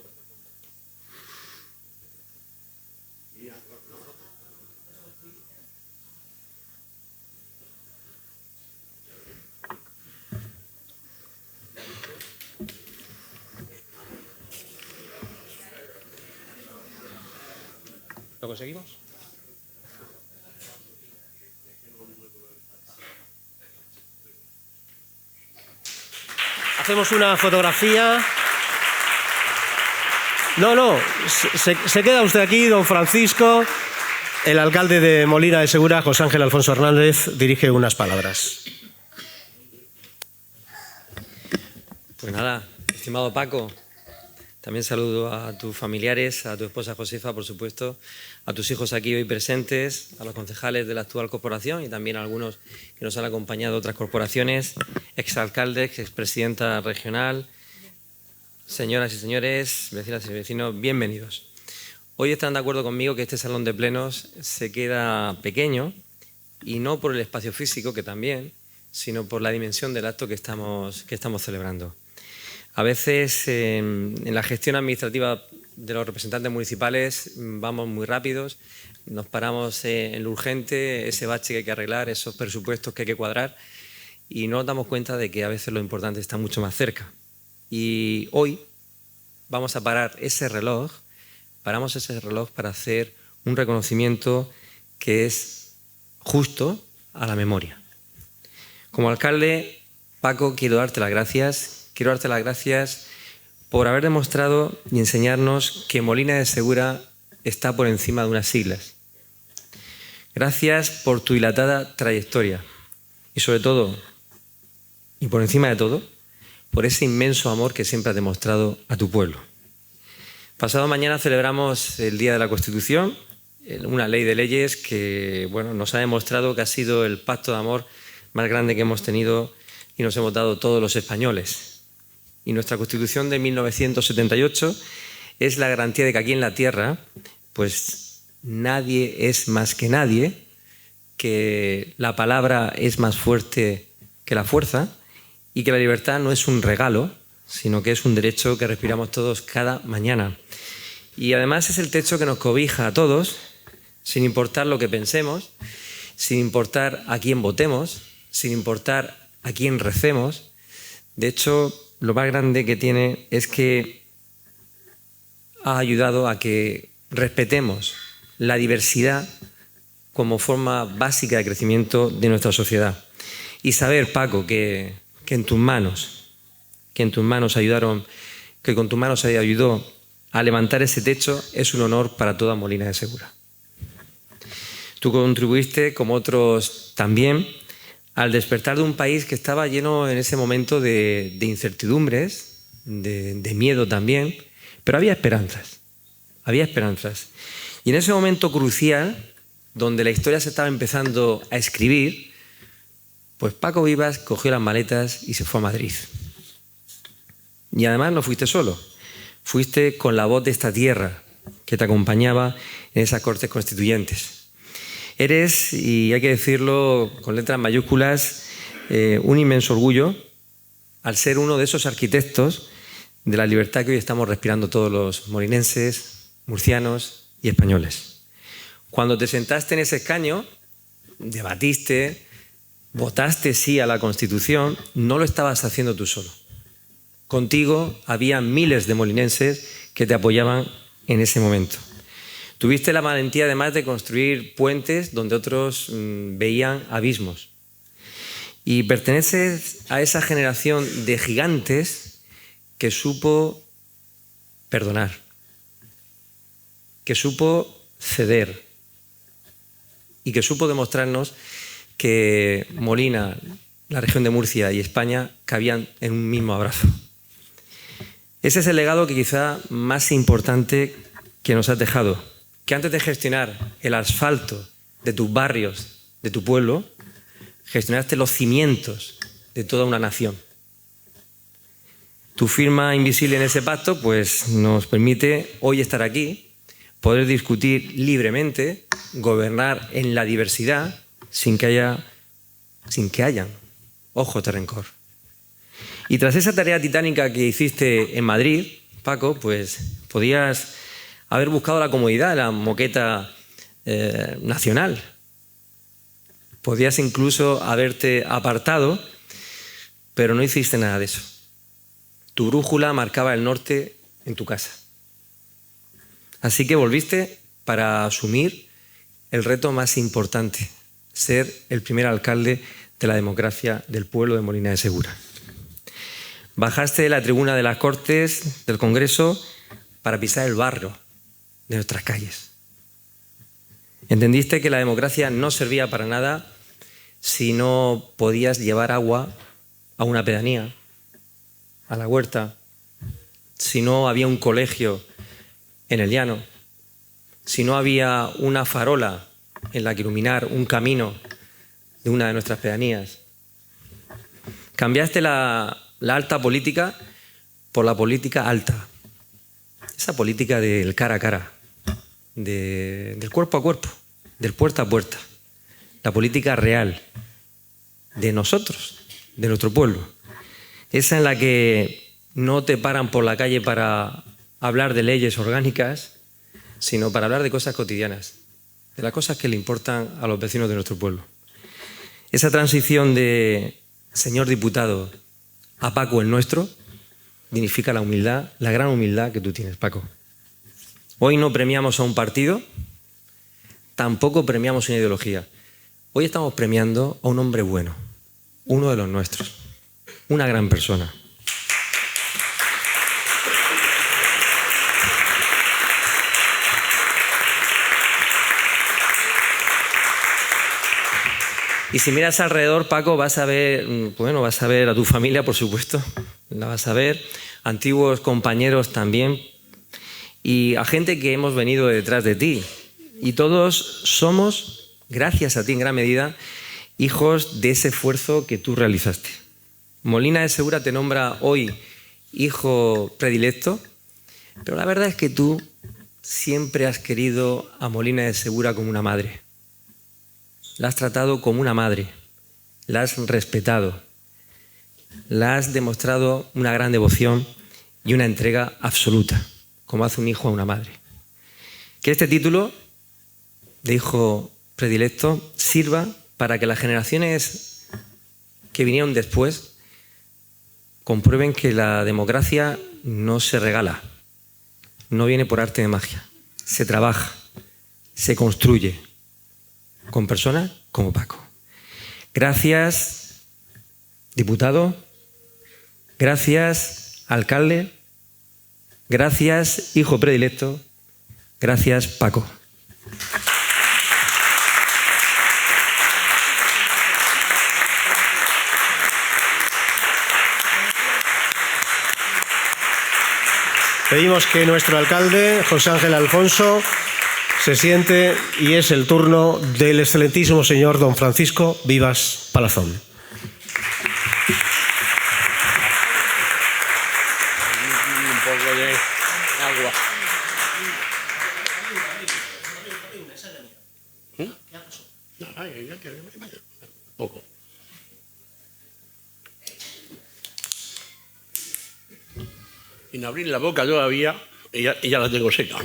¿Lo conseguimos? Hacemos una fotografía. No, se queda usted aquí, don Francisco. El alcalde de Molina de Segura, José Ángel Alfonso Hernández, dirige unas palabras. Pues nada, estimado Paco, también saludo a tus familiares, a tu esposa Josefa, por supuesto, a tus hijos aquí hoy presentes, a los concejales de la actual corporación y también a algunos que nos han acompañado de otras corporaciones, exalcaldes, expresidenta regional, señoras y señores, vecinas y vecinos, bienvenidos. Hoy están de acuerdo conmigo que este salón de plenos se queda pequeño y no por el espacio físico, que también, sino por la dimensión del acto que estamos celebrando. A veces en la gestión administrativa de los representantes municipales vamos muy rápidos, nos paramos en lo urgente, ese bache que hay que arreglar, esos presupuestos que hay que cuadrar y no nos damos cuenta de que a veces lo importante está mucho más cerca. Y hoy vamos a parar ese reloj, paramos ese reloj para hacer un reconocimiento que es justo a la memoria. Como alcalde, Paco, quiero darte las gracias por haber demostrado y enseñarnos que Molina de Segura está por encima de unas siglas. Gracias por tu dilatada trayectoria y sobre todo, y por encima de todo, por ese inmenso amor que siempre has demostrado a tu pueblo. Pasado mañana celebramos el Día de la Constitución, una ley de leyes que nos ha demostrado que ha sido el pacto de amor más grande que hemos tenido y nos hemos dado todos los españoles. Y nuestra Constitución de 1978 es la garantía de que aquí en la tierra, pues nadie es más que nadie, que la palabra es más fuerte que la fuerza y que la libertad no es un regalo, sino que es un derecho que respiramos todos cada mañana. Y además es el techo que nos cobija a todos, sin importar lo que pensemos, sin importar a quién votemos, sin importar a quién recemos. De hecho, lo más grande que tiene es que ha ayudado a que respetemos la diversidad como forma básica de crecimiento de nuestra sociedad. Y saber, Paco, que con tus manos ayudó a levantar ese techo es un honor para toda Molina de Segura. Tú contribuiste, como otros también, al despertar de un país que estaba lleno en ese momento de incertidumbres, de miedo también, pero había esperanzas. Había esperanzas. Y en ese momento crucial, donde la historia se estaba empezando a escribir, pues Paco Vivas cogió las maletas y se fue a Madrid. Y además no fuiste solo, fuiste con la voz de esta tierra que te acompañaba en esas Cortes Constituyentes. Eres, y hay que decirlo con letras mayúsculas, un inmenso orgullo al ser uno de esos arquitectos de la libertad que hoy estamos respirando todos los molinenses, murcianos y españoles. Cuando te sentaste en ese escaño, debatiste, votaste sí a la Constitución, no lo estabas haciendo tú solo. Contigo había miles de molinenses que te apoyaban en ese momento. Tuviste la valentía además de construir puentes donde otros veían abismos. Y perteneces a esa generación de gigantes que supo perdonar, que supo ceder y que supo demostrarnos que Molina, la región de Murcia y España cabían en un mismo abrazo. Ese es el legado que quizá más importante que nos has dejado, que antes de gestionar el asfalto de tus barrios, de tu pueblo, gestionaste los cimientos de toda una nación. Tu firma invisible en ese pacto pues, nos permite hoy estar aquí, poder discutir libremente, gobernar en la diversidad sin que hayan ojos de rencor. Y tras esa tarea titánica que hiciste en Madrid, Paco, pues podías haber buscado la comodidad de la moqueta nacional. Podías incluso haberte apartado, pero no hiciste nada de eso. Tu brújula marcaba el norte en tu casa. Así que volviste para asumir el reto más importante, ser el primer alcalde de la democracia del pueblo de Molina de Segura. Bajaste de la tribuna de las Cortes del Congreso para pisar el barro de nuestras calles. Entendiste que la democracia no servía para nada si no podías llevar agua a una pedanía, a la huerta, si no había un colegio en el llano, si no había una farola en la que iluminar un camino de una de nuestras pedanías. Cambiaste la alta política por la política alta, esa política del cara a cara, del cuerpo a cuerpo, del puerta a puerta, la política real de nosotros, de nuestro pueblo, esa en la que no te paran por la calle para hablar de leyes orgánicas, sino para hablar de cosas cotidianas, de las cosas que le importan a los vecinos de nuestro pueblo. Esa transición de señor diputado a Paco el nuestro dignifica la humildad, la gran humildad que tú tienes, Paco. Hoy no premiamos a un partido, tampoco premiamos una ideología. Hoy estamos premiando a un hombre bueno, uno de los nuestros, una gran persona. Y si miras alrededor, Paco, vas a ver a tu familia, por supuesto, la vas a ver, antiguos compañeros también, y a gente que hemos venido detrás de ti. Y todos somos, gracias a ti en gran medida, hijos de ese esfuerzo que tú realizaste. Molina de Segura te nombra hoy hijo predilecto, pero la verdad es que tú siempre has querido a Molina de Segura como una madre. La has tratado como una madre, la has respetado, la has demostrado una gran devoción y una entrega absoluta, como hace un hijo a una madre. Que este título de hijo predilecto sirva para que las generaciones que vinieron después comprueben que la democracia no se regala, no viene por arte de magia, se trabaja, se construye. con personas como Paco. Gracias, diputado. Gracias, alcalde. Gracias, hijo predilecto. Gracias, Paco. Pedimos que nuestro alcalde, José Ángel Alfonso, se siente y es el turno del excelentísimo señor don Francisco Vivas Palazón. Un poco de agua. Poco. Sin abrir la boca todavía y ya la tengo seca.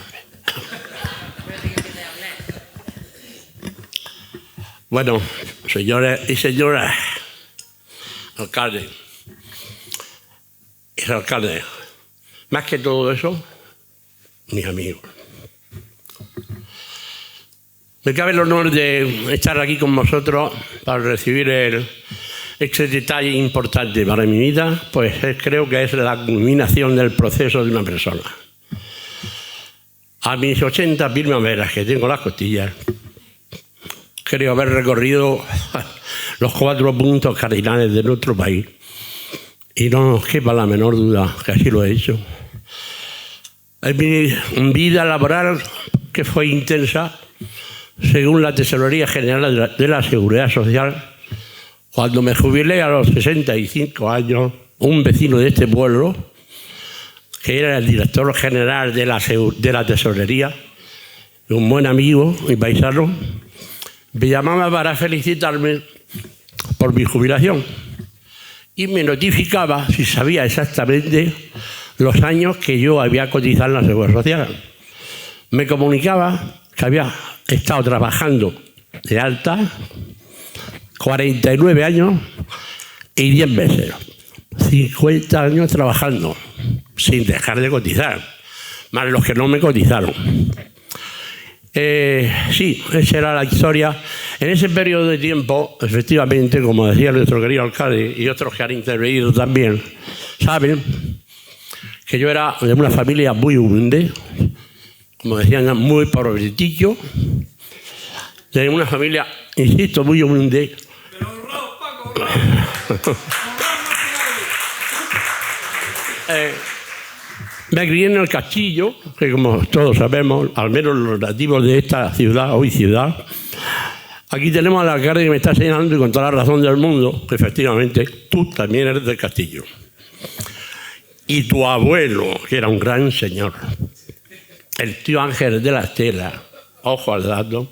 Bueno, señores y señoras, alcalde, y alcalde, más que todo eso, mis amigos. Me cabe el honor de estar aquí con vosotros para recibir este detalle importante para mi vida, pues creo que es la culminación del proceso de una persona. A mis 80 primaveras que tengo las costillas, creo haber recorrido los 4 puntos cardinales de nuestro país y no nos quepa la menor duda que así lo he hecho. En mi vida laboral, que fue intensa, según la Tesorería General de la Seguridad Social, cuando me jubilé a los 65 años, un vecino de este pueblo, que era el director general de la Tesorería, un buen amigo y paisano, me llamaba para felicitarme por mi jubilación y me notificaba si sabía exactamente los años que yo había cotizado en la Seguridad Social. Me comunicaba que había estado trabajando de alta 49 años y 10 meses. 50 años trabajando sin dejar de cotizar, más los que no me cotizaron. Sí, esa era la historia. En ese periodo de tiempo, efectivamente, como decía nuestro querido alcalde y otros que han intervenido también, saben que yo era de una familia muy humilde, como decían, muy pobrecillo, de una familia, insisto, muy humilde. Me crié en el Castillo, que como todos sabemos, al menos los nativos de esta ciudad, hoy ciudad, aquí tenemos al alcalde que me está señalando y con toda la razón del mundo, que efectivamente tú también eres del Castillo. Y tu abuelo, que era un gran señor, el tío Ángel de la Estela, ojo al dato,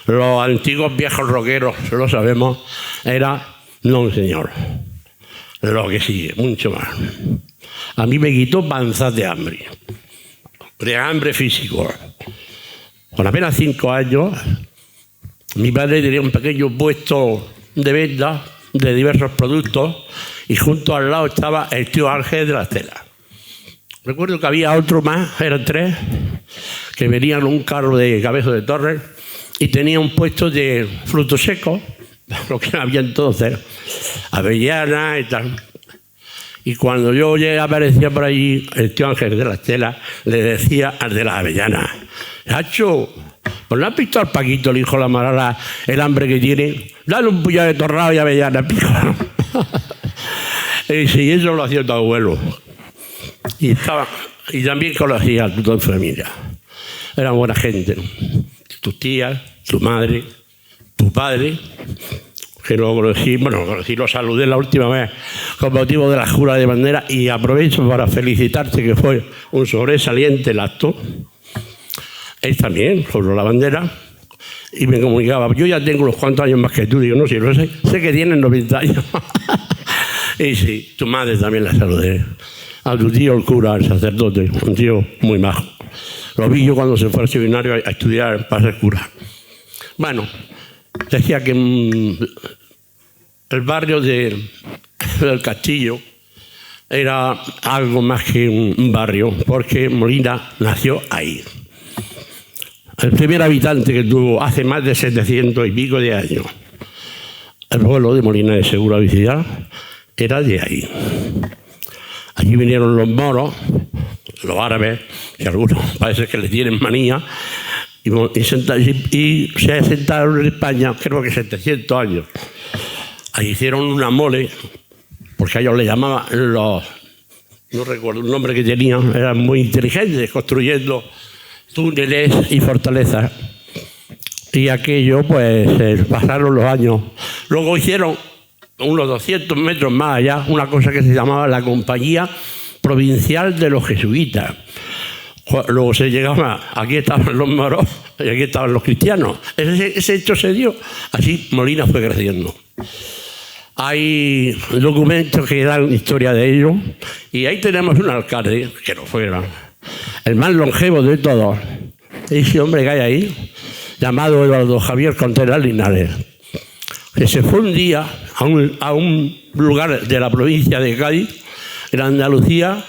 los antiguos viejos roqueros, lo sabemos, era no un señor. Lo que sigue, mucho más. A mí me quitó panzas de hambre físico. Con apenas 5 años, mi padre tenía un pequeño puesto de venta de diversos productos y junto al lado estaba el tío Ángel de la Estela. Recuerdo que había otro más, eran 3, que venían en un carro de Cabezo de Torres y tenía un puesto de frutos secos, lo que había entonces, avellanas y tal. Y cuando yo aparecía por allí, el tío Ángel de la Estela le decía al de las avellanas: Hacho, ¿pues no has visto al Paquito, el hijo de la Marala, el hambre que tiene? Dale un puñado de torrado y avellanas, pico. Y sí, eso lo hacía tu abuelo. Y también conocía a tu familia. Eran buena gente. Tus tías, tu madre, tu padre, que lo conocí, lo saludé la última vez con motivo de la jura de bandera y aprovecho para felicitarte que fue un sobresaliente el acto. Él también sobre la bandera y me comunicaba: yo ya tengo unos cuantos años más que tú. Digo, no, si lo sé que tienes 90 años. Y sí, tu madre también la saludé. A tu tío el cura, el sacerdote, un tío muy majo. Lo vi yo cuando se fue al seminario a estudiar para ser cura. Bueno, decía que el barrio del Castillo era algo más que un barrio, porque Molina nació ahí. el primer habitante que tuvo hace más de 700 y pico de años el pueblo de Molina de Segura Vicidad, era de ahí. Allí vinieron los moros, los árabes, que algunos parece que les tienen manía, y se asentaron en España, creo que 700 años. Allí hicieron una mole, porque a ellos le llamaban los... No recuerdo el nombre que tenían, eran muy inteligentes, construyendo túneles y fortalezas. Y aquello, pues, pasaron los años. Luego hicieron unos 200 metros más allá una cosa que se llamaba la Compañía Provincial de los Jesuitas. Luego se llegaba, aquí estaban los moros y aquí estaban los cristianos. Ese hecho se dio. Así Molina fue creciendo. Hay documentos que dan historia de ello. Y ahí tenemos un alcalde, que no fuera, el más longevo de todos. Ese hombre que hay ahí, llamado Eduardo Javier Contreras Linares, que se fue un día a un lugar de la provincia de Cádiz, en Andalucía,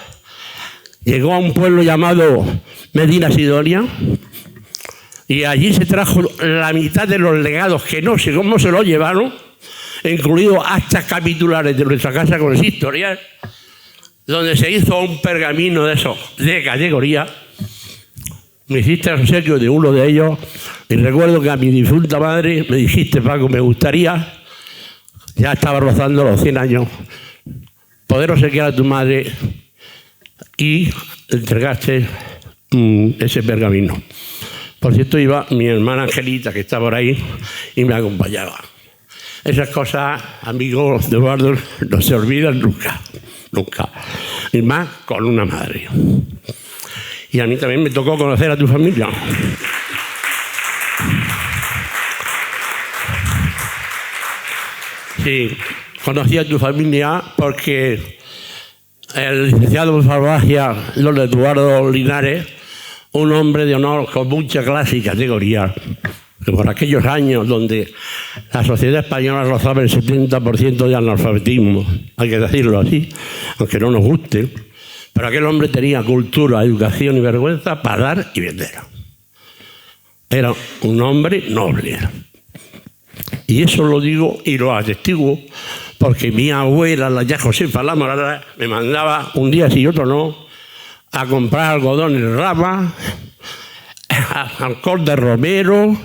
llegó a un pueblo llamado Medina Sidonia y allí se trajo la mitad de los legados, que no sé cómo se lo llevaron, incluidos actas capitulares de nuestra casa con ese historial, donde se hizo un pergamino de esos de categoría. Me hiciste el obsequio de uno de ellos y recuerdo que a mi difunta madre me dijiste: Paco, me gustaría, ya estaba rozando los 100 años, poder obsequiar a tu madre, y entregaste ese pergamino. Por cierto, iba mi hermana Angelita, que está por ahí, y me acompañaba. Esas cosas, amigos de Eduardo, no se olvidan nunca, nunca. Y más con una madre. Y a mí también me tocó conocer a tu familia. Sí, conocí a tu familia porque el licenciado en farmacia, don Eduardo Linares, un hombre de honor con mucha clase y categoría, que por aquellos años donde la sociedad española rozaba el 70% de analfabetismo, hay que decirlo así, aunque no nos guste, pero aquel hombre tenía cultura, educación y vergüenza para dar y vender. Era un hombre noble. Y eso lo digo y lo atestiguo porque mi abuela, la ya Josefa La Morada, me mandaba un día sí y otro no a comprar algodón en rama, alcohol de romero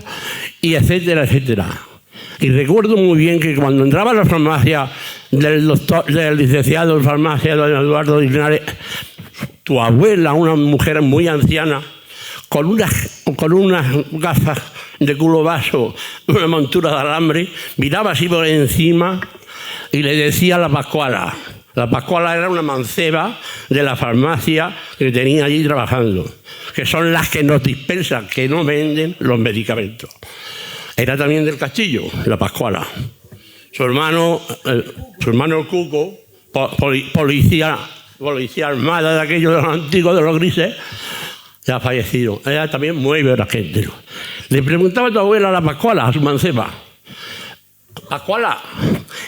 y etcétera, etcétera. Y recuerdo muy bien que cuando entraba a la farmacia del licenciado en farmacia, don Eduardo Linares, tu abuela, una mujer muy anciana, con unas gafas de culo vaso, una montura de alambre, miraba así por encima y le decía a la Pascuala. La Pascuala era una manceba de la farmacia que tenía allí trabajando, que son las que nos dispensan, que no venden los medicamentos. Era también del Castillo, la Pascuala. Su hermano el Cuco, policía armada de aquellos de los antiguos, de los grises, ya ha fallecido. Era también muy buena gente. Le preguntaba a tu abuela, a la Pascuala, a su manceba: Pascuala,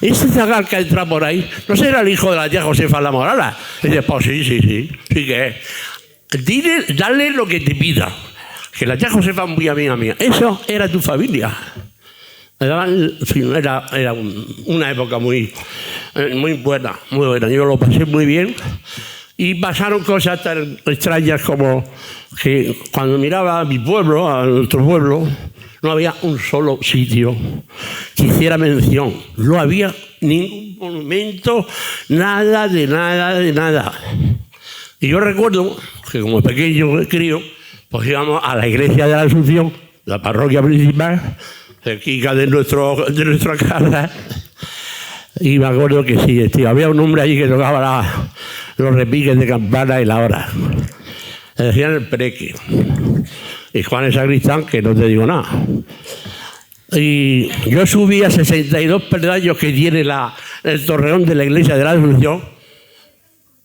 ese zagal que entra por ahí, ¿no será el hijo de la tía Josefa La Morala? Y dice: pues sí que es. Dale lo que te pida, que la tía Josefa es muy amiga mía. Eso era tu familia. Era una época muy buena, muy buena. Yo lo pasé muy bien y pasaron cosas tan extrañas como que cuando miraba a mi pueblo, a nuestro pueblo, no había un solo sitio que hiciera mención. No había ningún monumento, nada de nada. Y yo recuerdo que como pequeño crío, pues íbamos a la iglesia de la Asunción, la parroquia principal, cerquita de nuestra casa, y me acuerdo que sí, había un hombre allí que tocaba los repiques de campana y la hora. Le decían el Pereque. Y Juan el sacristán, que no te digo nada. Y yo subí a 62 peldaños que tiene el torreón de la iglesia de la Asunción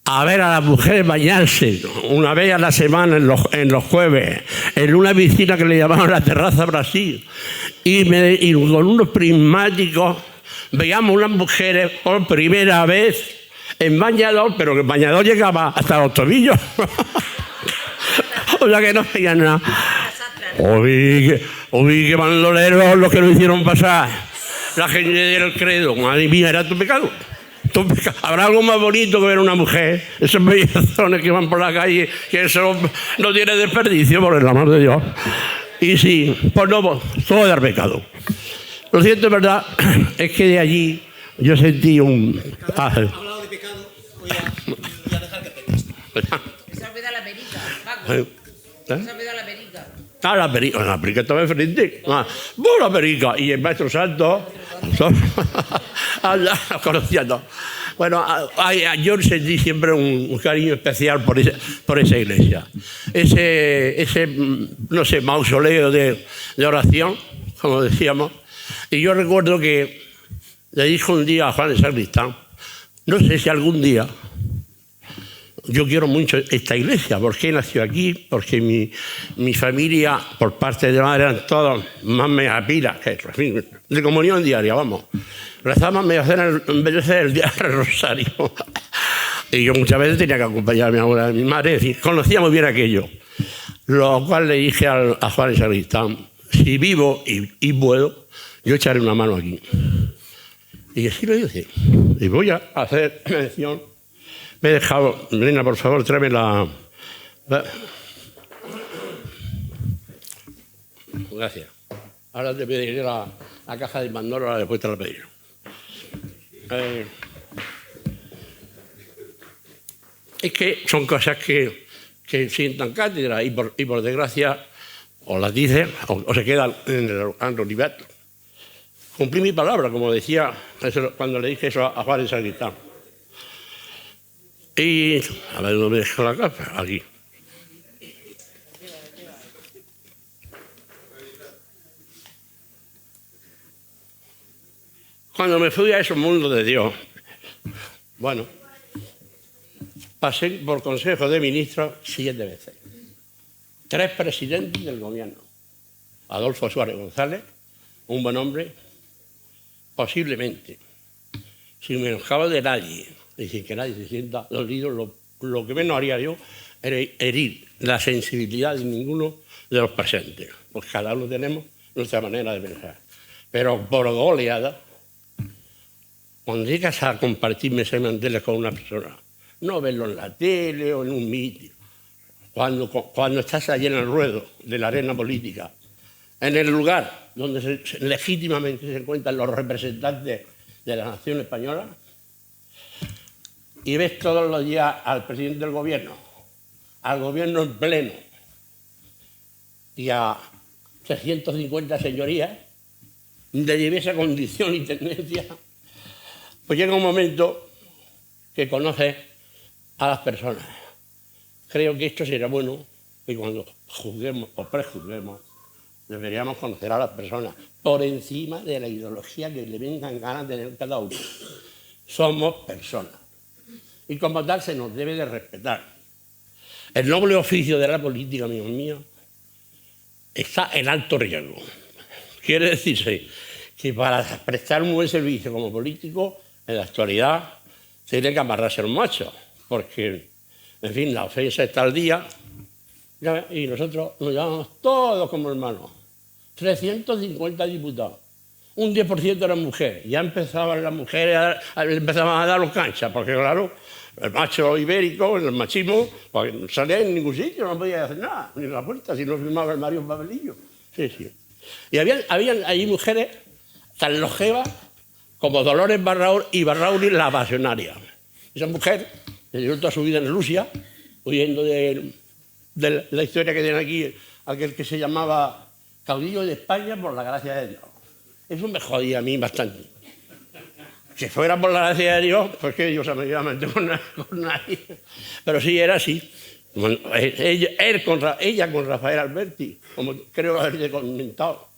a ver a las mujeres bañarse una vez a la semana en los jueves en una piscina que le llamaban la Terraza Brasil, y con unos prismáticos veíamos unas mujeres por primera vez en bañador, pero que el bañador llegaba hasta los tobillos. O sea que no veían nada. Oí que bandoleros los que lo hicieron pasar. La gente del credo. Madre mía, era tu pecado. Habrá algo más bonito que ver una mujer, esos bellezones que van por la calle, que eso no tiene desperdicio, por el amor de Dios. Y sí, pues no, todo era pecado. Lo cierto es verdad, es que de allí yo sentí un... Hablado de pecado, voy a dejar que peques. Se ha olvidado la perica, Paco. ¿Eh? Se ha olvidado la perica. Ah, la perica estaba enfrente. La perica. Y el maestro Santo, conociendo. Bueno, yo sentí siempre un cariño especial por esa iglesia. Ese no sé, mausoleo de oración, como decíamos. Y yo recuerdo que le dije un día a Juan de Sacristán, no sé si algún día... Yo quiero mucho esta iglesia, porque nació aquí, porque mi familia, por parte de madre, eran todos más megapilas, de comunión diaria, vamos. Rezamos en vez de hacer el día del rosario. Y yo muchas veces tenía que acompañar a mi abuela y a mi madre, es decir, conocía muy bien aquello. Lo cual le dije a Juan de Sacristán, si vivo y puedo, yo echaré una mano aquí. Y así lo dije. Y voy a hacer mención. Me he dejado, Melina, por favor, tráeme la... Gracias. Ahora te pediré la caja de Pandora, ahora después te la pediré. Es que son cosas que sientan cátedra y por desgracia o las dicen o se quedan en el anonimato. Cumplí mi palabra, como decía cuando le dije eso a Juan de Sacristán. Y, a ver, ¿dónde me dejo la capa? Aquí. Cuando me fui a esos mundos de Dios, bueno, pasé por consejo de ministros 7 veces. 3 presidentes del gobierno. Adolfo Suárez González, un buen hombre, posiblemente, sin menoscabo de nadie. Y sin que nadie se sienta dolido, lo que menos haría yo era herir la sensibilidad de ninguno de los presentes. Pues cada uno tenemos nuestra manera de pensar. Pero por goleada, cuando llegas a compartir mesa y manteles con una persona, no verlo en la tele o en un mitin, cuando estás allí en el ruedo de la arena política, en el lugar donde legítimamente se encuentran los representantes de la nación española, y ves todos los días al presidente del gobierno, al gobierno en pleno y a 350 señorías de diversa condición y tendencia, pues llega un momento que conoces a las personas. Creo que esto será bueno que cuando juzguemos o prejuzguemos deberíamos conocer a las personas por encima de la ideología que le vengan ganas de tener cada uno. Somos personas. Y como tal se nos debe de respetar. El noble oficio de la política, amigos míos, está en alto riesgo. Quiere decirse que para prestar un buen servicio como político, en la actualidad, tiene que amarrarse el macho, porque, en fin, la ofensa está al día, y nosotros nos llamamos todos como hermanos. 350 diputados. Un 10% eran mujeres. Ya empezaban las mujeres, empezaban a dar los canchas, porque claro, el macho ibérico, el machismo, pues no salía en ningún sitio, no podía hacer nada, ni en la puerta, si no firmaba el Mario Papelillo. Sí, sí. Y habían allí mujeres tan longevas como Dolores Barraúl y Barraúl la pasionaria. Esa mujer llevó toda su vida en Rusia, huyendo de la historia que tiene aquí, aquel que se llamaba caudillo de España por la gracia de Dios. Eso me jodía a mí bastante. Si fuera por la gracia de Dios, pues que Dios se me iba a meter con nadie. Pero sí, era así. Ella con Rafael Alberti, como creo haberte comentado,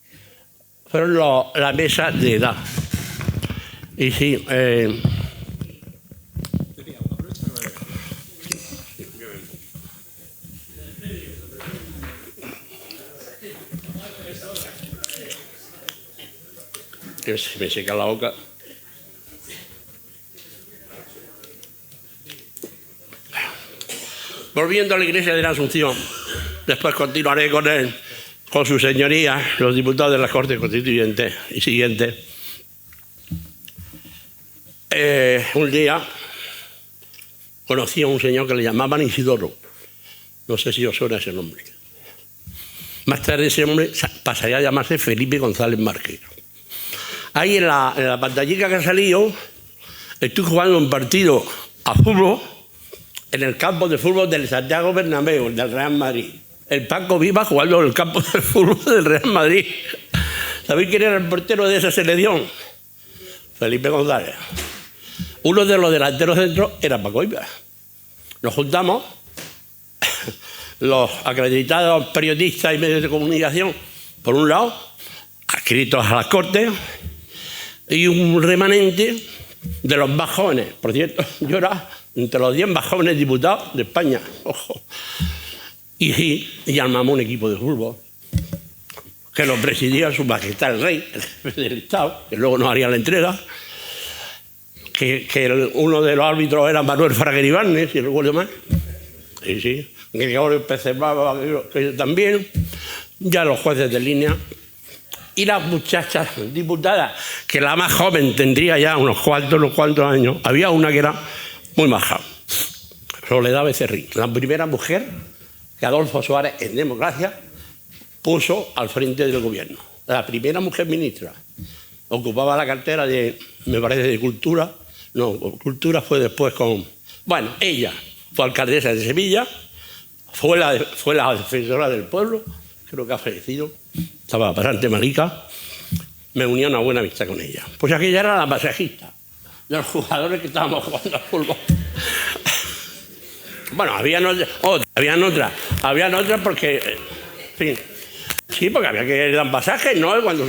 fueron la mesa de edad. Y sí, que se me seca la boca. Volviendo a la iglesia de la Asunción, después continuaré con con sus señorías, los diputados de la Corte Constituyente y siguientes, un día conocí a un señor que le llamaban Isidoro. No sé si os suena ese nombre. Más tarde ese hombre pasaría a llamarse Felipe González Márquez. Ahí en la pantallica que ha salido, estoy jugando un partido a fútbol en el campo de fútbol del Santiago Bernabéu, del Real Madrid. El Paco Vivas jugando en el campo de fútbol del Real Madrid. ¿Sabéis quién era el portero de esa selección? Felipe González. Uno de los delanteros centros era Paco Vivas. Nos juntamos, los acreditados periodistas y medios de comunicación, por un lado, adscritos a las Cortes, y un remanente de los más jóvenes. Por cierto, yo era entre los 10 más jóvenes diputados de España. Ojo. Y armamos un equipo de fútbol que lo presidía Su Majestad el Rey, el jefe del Estado, que luego nos haría la entrega. Que uno de los árbitros era Manuel Fraguer Ibáñez, si recuerdo mal. Sí. Gregorio Pecebaba, que también. Ya los jueces de línea. Y las muchachas diputadas, que la más joven tendría ya unos cuantos años. Había una que era muy maja, Soledad Becerril, la primera mujer que Adolfo Suárez, en democracia, puso al frente del gobierno. La primera mujer ministra. Ocupaba la cartera de, me parece, de Cultura. No, Cultura fue después con... Bueno, ella fue alcaldesa de Sevilla, fue la defensora del pueblo, creo que ha fallecido, estaba bastante malica, me unía una buena amistad con ella. Pues aquella era la masajista de los jugadores que estábamos jugando al fútbol. Bueno, habían otras porque, en fin, sí, porque había que dar pasajes, ¿no? Cuando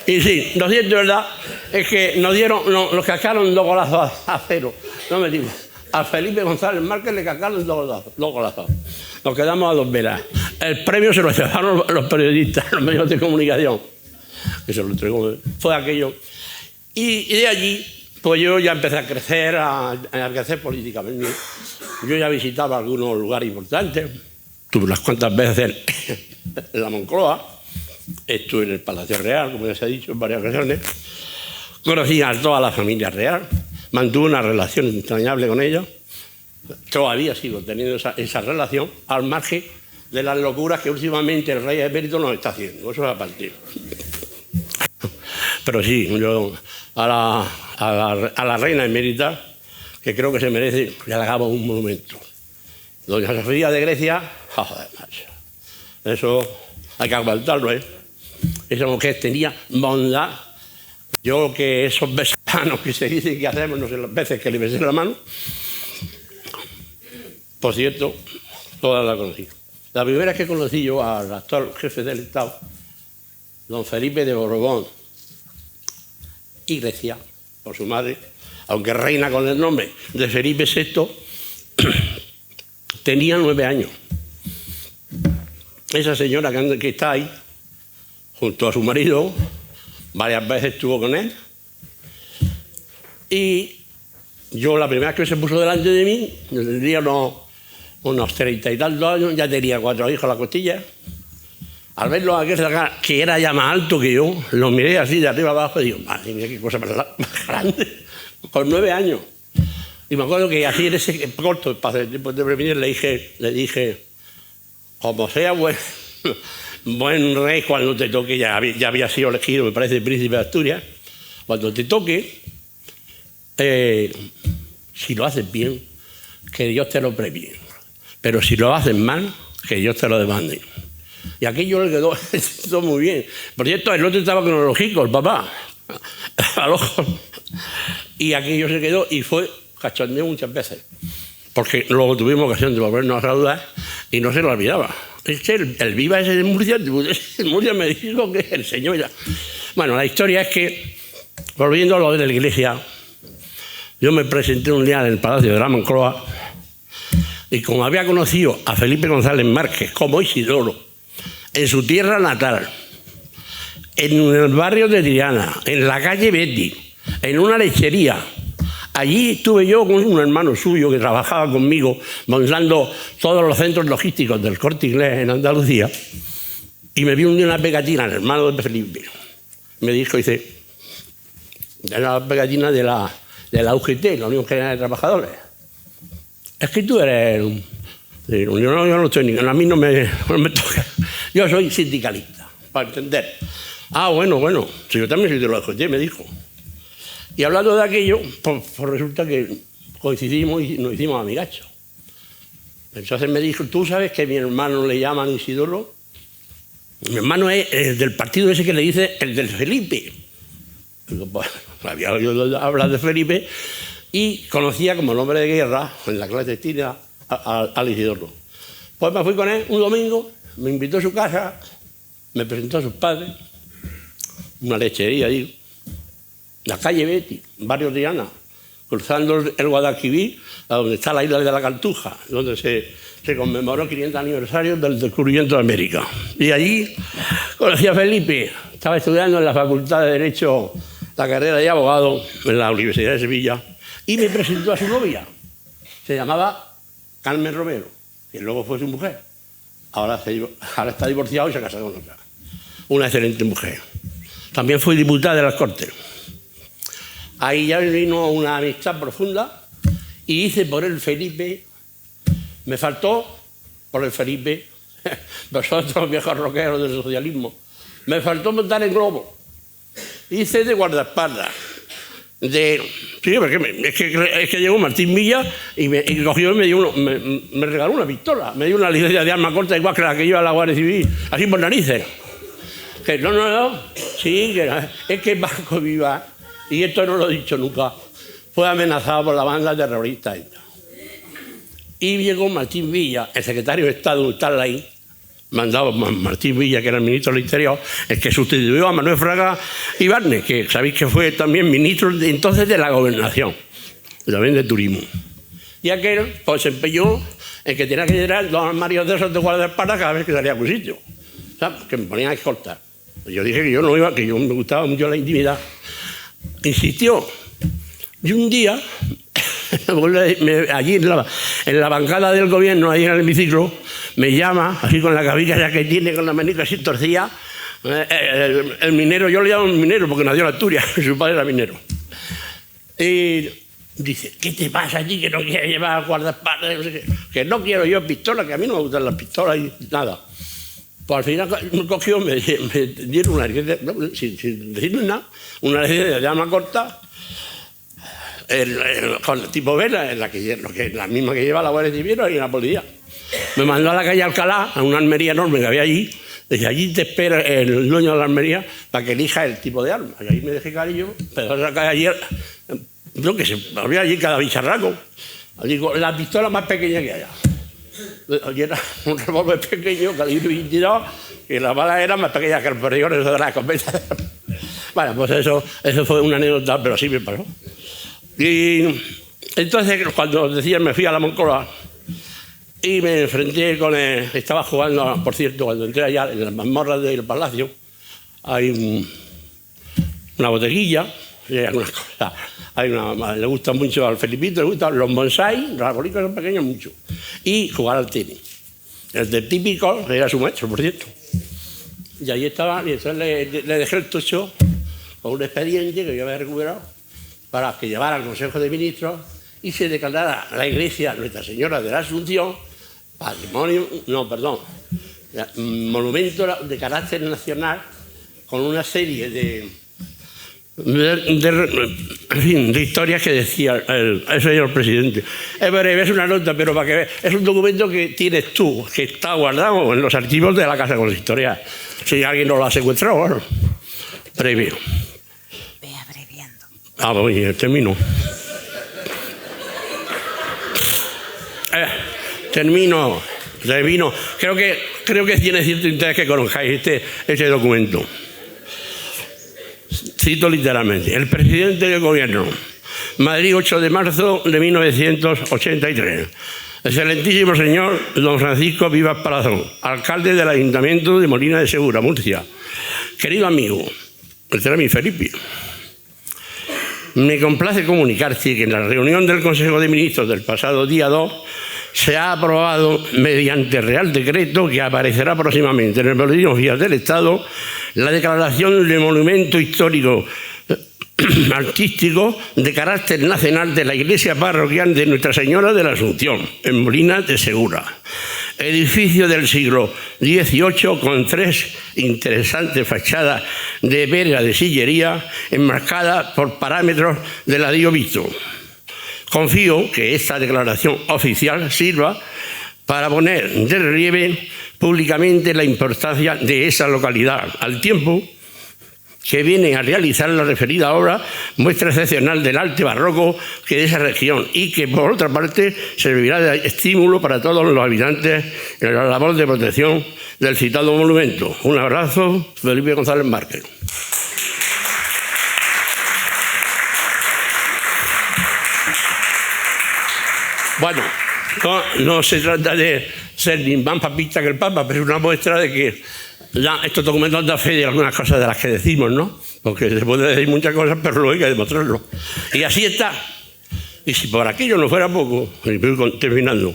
y sí, lo cierto, ¿verdad? Es que nos cascaron 2 golazos a 0. No me digas. A Felipe González Márquez le cascaron 2 golazos. Nos quedamos a 2 velas. El premio se lo llevaron los periodistas, los medios de comunicación. Que se lo entregó. Fue aquello. Y de allí, pues yo ya empecé a crecer políticamente. Yo ya visitaba algunos lugares importantes. Estuve unas cuantas veces en la Moncloa. Estuve en el Palacio Real, como ya se ha dicho en varias ocasiones. Conocí a toda la familia real. Mantuve una relación entrañable con ellos. Todavía sigo teniendo esa relación, al margen de las locuras que últimamente el rey emérito nos está haciendo. Eso es a partir. Pero sí, yo a la reina emérita, que creo que se merece, le hagamos un monumento. Doña Sofía de Grecia, joder, macho. Eso hay que aguantarlo, ¿eh? Esa mujer tenía bondad. Yo que esos besanos que se dicen que hacemos, no sé las veces que le besé la mano, por cierto, todas la conocí. La primera vez que conocí yo al actual jefe del Estado, don Felipe de Borbón y Grecia, por su madre, aunque reina con el nombre de Felipe VI, tenía 9 años. Esa señora que está ahí, junto a su marido, varias veces estuvo con él. Y yo la primera vez que se puso delante de mí, yo tendría unos 30 y tantos años, ya tenía 4 hijos a la costilla. Al verlo aquel que era ya más alto que yo, lo miré así de arriba abajo y digo, madre mía, qué cosa más grande, con 9 años. Y me acuerdo que así en ese corto espacio de tiempo de prevenir le dije, como sea buen rey, cuando te toque, ya había sido elegido, me parece, príncipe de Asturias, cuando te toque, si lo haces bien, que Dios te lo premie. Pero si lo haces mal, que Dios te lo demande. Y aquello le quedó muy bien. Por cierto, el otro estaba con los ojicos, el papá, al ojo. Y aquello se quedó y fue cachondeo muchas veces. Porque luego tuvimos ocasión de volvernos a saludar y no se lo olvidaba. El viva ese de Murcia, me dijo que el señor ya. Bueno, la historia es que, volviendo a lo de la iglesia, yo me presenté un día en el Palacio de la Moncloa y como había conocido a Felipe González Márquez como Isidoro, en su tierra natal, en el barrio de Triana, en la calle Betty, en una lechería, Allí estuve yo con un hermano suyo que trabajaba conmigo montando todos los centros logísticos del Corte Inglés en Andalucía, y me vi un día una pegatina, el hermano de Felipe. Me dijo, dice, era la pegatina de la UGT, la Unión General de Trabajadores. Es que tú eres... Digo, yo no estoy, a mí no me toca. Yo soy sindicalista, para entender. Ah, bueno, si yo también soy de la UGT, me dijo. Y hablando de aquello, pues resulta que coincidimos y nos hicimos amigachos. Entonces me dijo, ¿tú sabes que a mi hermano le llaman Isidoro? Mi hermano es el del partido ese que le dice el del Felipe. Digo, pues, había oído hablar de Felipe y conocía como nombre de guerra en la clandestina al Isidoro. Pues me fui con él un domingo, me invitó a su casa, me presentó a sus padres, una lechería ahí, la calle Betty, barrio Triana, cruzando el Guadalquivir, a donde está la isla de la Cartuja, donde se conmemoró el 500 aniversario del descubrimiento de América. Y allí conocí a Felipe, estaba estudiando en la Facultad de Derecho la carrera de abogado en la Universidad de Sevilla, y me presentó a su novia. Se llamaba Carmen Romero, que luego fue su mujer. Ahora está divorciado y se ha casado con otra. Una excelente mujer. También fue diputada de las Cortes. Ahí ya vino una amistad profunda y hice por el Felipe. Me faltó por el Felipe, vosotros los viejos rockeros del socialismo, me faltó montar en globo. Hice de guardaespaldas. Sí, porque es que llegó Martín Villa y cogió y me regaló una pistola. Me dio una licencia de arma corta igual que la que lleva la Guardia Civil, así por narices. Que no. Sí, es que Paco Viva, y esto no lo he dicho nunca, fue amenazado por la banda terrorista esta. Y llegó Martín Villa, el secretario de Estado, está ahí, mandado por Martín Villa, que era el ministro del Interior, el que sustituyó a Manuel Fraga Ibarne, que sabéis que fue también ministro entonces de la Gobernación, y también de Turismo. Y aquel pues se empeñó en que tenía que llenar 2 armarios de esos de guardaespaldas cada vez que salía a un sitio. O sea, que me ponían a escoltar. Yo dije que yo no iba, que yo me gustaba mucho la intimidad. Insistió. Y un día, allí en la bancada del gobierno, ahí en el hemiciclo, me llama, así con la cabilla ya que tiene, con la manica así torcida, el minero, yo le llamo minero porque nació en Asturias, su padre era minero. Y dice, ¿qué te pasa allí que no quieres llevar guardaespaldas? Que no quiero yo pistola, que a mí no me gustan las pistolas y nada. Pues al final me cogió, me dieron una licencia, sin decirme nada, una licencia de arma corta, con el tipo vela, la misma que lleva la Guardia Civil y la policía. Me mandó a la calle Alcalá, a una armería enorme que había allí. Desde allí te espera el dueño de la armería para que elija el tipo de arma. Y ahí me dejé cariño, pero ayer, yo que sé, había allí cada bicharraco. Allí con la pistola más pequeña que haya. Allí era un revólver pequeño, calibre 22, y las balas eran más pequeñas que el perdigón de la escopeta. Bueno, pues eso fue una anécdota, pero sí me pasó. Y entonces, cuando decía, me fui a la Moncloa y me enfrenté con él. Estaba jugando, por cierto, cuando entré allá en las mazmorras del palacio, hay una bodeguilla, algunas cosas. Le gusta mucho al Felipito, le gustan los bonsai, los arbolitos son pequeños mucho, y jugar al tenis. El del típico era su maestro, por cierto. Y ahí estaba, y entonces le dejé el tocho con un expediente que yo había recuperado para que llevara al Consejo de Ministros y se declarara la iglesia Nuestra Señora de la Asunción monumento de carácter nacional, con una serie de historias que decía el señor presidente. Es breve, es una nota, pero para que veas, es un documento que tienes tú, que está guardado en los archivos de la Casa Consistorial. Si alguien no lo ha secuestrado, bueno, previo. Ve abreviando. Oye, termino. Termino. Creo que tiene cierto interés que conozcáis este documento. Cito literalmente. El presidente del gobierno, Madrid, 8 de marzo de 1983. Excelentísimo señor don Francisco Vivas Palazón, alcalde del Ayuntamiento de Molina de Segura, Murcia. Querido amigo, este era mi Felipe. me complace comunicarte que en la reunión del Consejo de Ministros del pasado día 2 se ha aprobado mediante Real Decreto, que aparecerá próximamente en el Boletín Oficial del Estado, la declaración de monumento histórico artístico de carácter nacional de la iglesia parroquial de Nuestra Señora de la Asunción, en Molina de Segura. Edificio del siglo XVIII con 3 interesantes fachadas de vera de sillería enmarcadas por parámetros de ladrillo visto. Confío que esta declaración oficial sirva para poner de relieve públicamente la importancia de esa localidad, al tiempo que viene a realizar la referida obra, muestra excepcional del arte barroco que de esa región y que, por otra parte, servirá de estímulo para todos los habitantes en la labor de protección del citado monumento. Un abrazo, Felipe González Márquez. Bueno, no se trata de ser ni más papista que el Papa, pero es una muestra de que ya estos documentos dan fe de algunas cosas de las que decimos, ¿no? Porque se puede decir muchas cosas, pero luego hay que demostrarlo. Y así está. Y si por aquello no fuera poco, y voy terminando,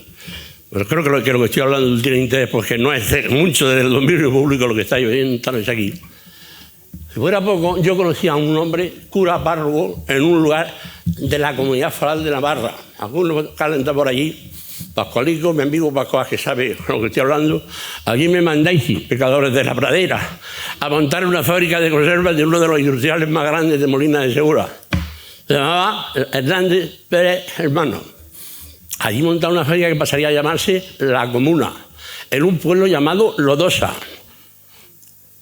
pero creo que lo que estoy hablando tiene interés, porque no es mucho del dominio público lo que está oyendo aquí. Si fuera poco, yo conocía a un hombre, cura párroco, en un lugar de la Comunidad Foral de Navarra. Algunos calentan por allí. Pascualico, mi amigo Pascual, que sabe lo que estoy hablando, allí me mandáis, pecadores de la pradera, a montar una fábrica de conservas de uno de los industriales más grandes de Molina de Segura. Se llamaba Hernández Pérez Hermano. Allí montaba una fábrica que pasaría a llamarse La Comuna, en un pueblo llamado Lodosa.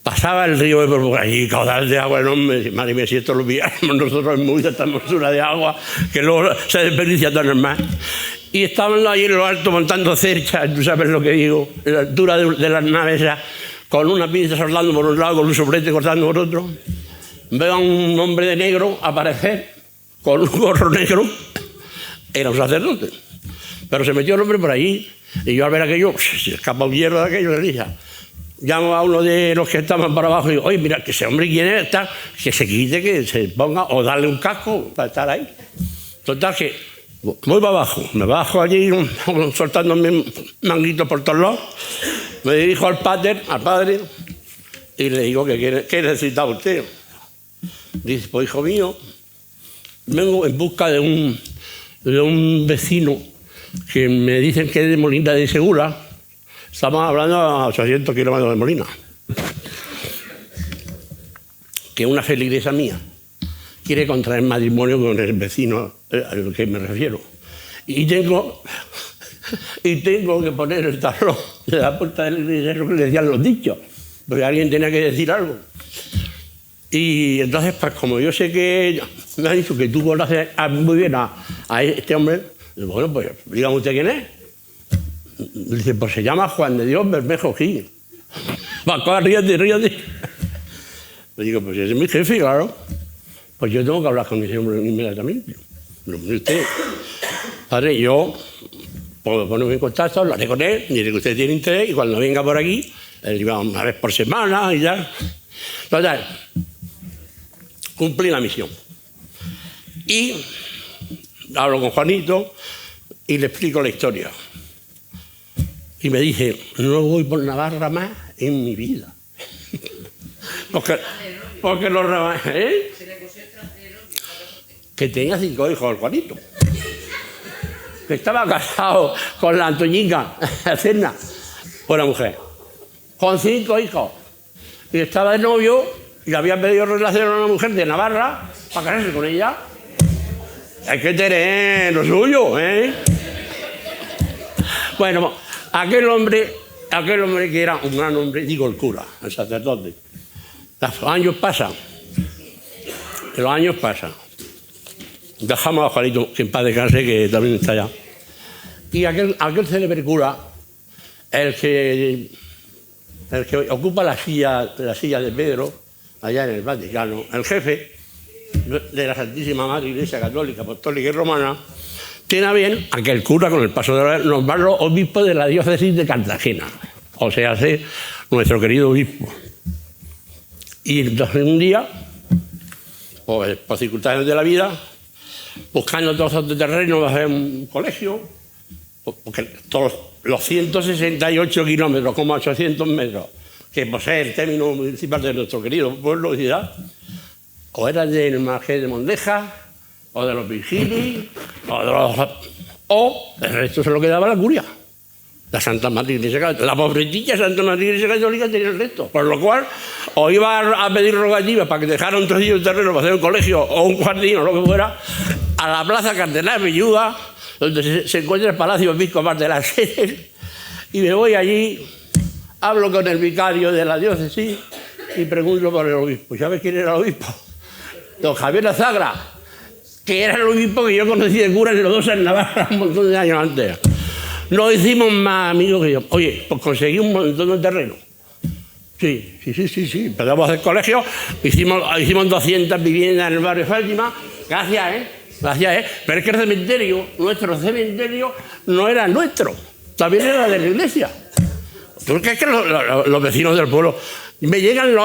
Pasaba el río por allí, caudal de agua enorme. Madre mía, si esto lo viéramos nosotros en Murcia, esta hermosura de agua, que luego se desperdicia todo en el mar. Y estaban ahí en lo alto montando cerchas, tú sabes lo que digo, en la altura de las naves, con una pinza soldando por un lado, con un soplete cortando por otro. Veo a un hombre de negro aparecer con un gorro negro. Era un sacerdote. Pero se metió el hombre por allí, y yo al ver aquello, se escapa un hierro de aquello, le dije. Llamo a uno de los que estaban para abajo y digo, oye, mira, que ese hombre quién es, que se quite, que se ponga, o darle un casco para estar ahí. Total, que voy para abajo, me bajo allí soltando mis manguitos por todos lados, me dirijo al padre, y le digo, ¿qué necesita usted? Dice, pues hijo mío, vengo en busca de un vecino que me dicen que es de Molina de Segura. Estamos hablando a 800 kilómetros de Molina. Que una feligresa mía quiere contraer matrimonio con el vecino al que me refiero. Y tengo que poner el tablón de la puerta del iglesia, lo que le decían los dichos, porque alguien tenía que decir algo. Y entonces, pues como yo sé que me ha dicho que tú conoces muy bien a este hombre, digo, bueno, pues dígame usted quién es. Dice, pues se llama Juan de Dios Bermejo Gil. Pascual, ríete. Le digo, pues ese es mi jefe, claro. Pues yo tengo que hablar con ese hombre inmediatamente. Usted, padre, yo puedo ponerme en contacto, hablaré con él, diré que usted tiene interés, y cuando venga por aquí, él iba una vez por semana y ya. Total, cumplí la misión. Y hablo con Juanito y le explico la historia. Y me dice, no voy por Navarra más en mi vida. porque los rabanes, que tenía 5 hijos el Juanito. Que estaba casado con la Antoñica, Cerna, buena mujer, con 5 hijos. Y estaba de novio y le había pedido relación a una mujer de Navarra para casarse con ella. Hay que tener lo suyo, ¿eh? Bueno, aquel hombre que era un gran hombre, digo el cura, el sacerdote. Los años pasan. Dejamos a Juanito, que en paz descanse, que también está allá. Y aquel célebre cura, el que ocupa la silla de Pedro, allá en el Vaticano, el jefe de la Santísima Madre Iglesia Católica, Apostólica y Romana, tiene a bien aquel cura, con el paso de la nombrarlo obispo de la diócesis de Cartagena, o sea, hace nuestro querido obispo. Y entonces un día pues, por circunstancias de la vida, buscando trozos de terreno para hacer un colegio, porque todos los 168 kilómetros, como 800 metros, que posee el término municipal de nuestro querido pueblo y ciudad, o eran del Marqués de Mondeja, o de los Virgilis, o el resto se lo quedaba la curia. La Santa Madre Iglesia Católica, la pobrecilla Santa Madre Iglesia Católica tenía el resto. Por lo cual, o iba a pedir rogativas para que dejara un trocillo de terreno para hacer un colegio o un jardín o lo que fuera, a la Plaza Cardenal Belluda, donde se encuentra el Palacio Episcopal de las Sedes, y me voy allí, hablo con el vicario de la diócesis y pregunto por el obispo. ¿Sabes quién era el obispo? Don Javier Azagra, que era el obispo que yo conocí de cura en Lodosa, en Navarra, un montón de años antes. Nos hicimos más amigos que yo. Oye, pues conseguí un montón de terreno. Sí. Empezamos a hacer colegios, hicimos 200 viviendas en el barrio Fátima. Gracias, Pero es que el cementerio, nuestro cementerio, no era nuestro, también era de la iglesia. Porque es que los vecinos del pueblo, me llegan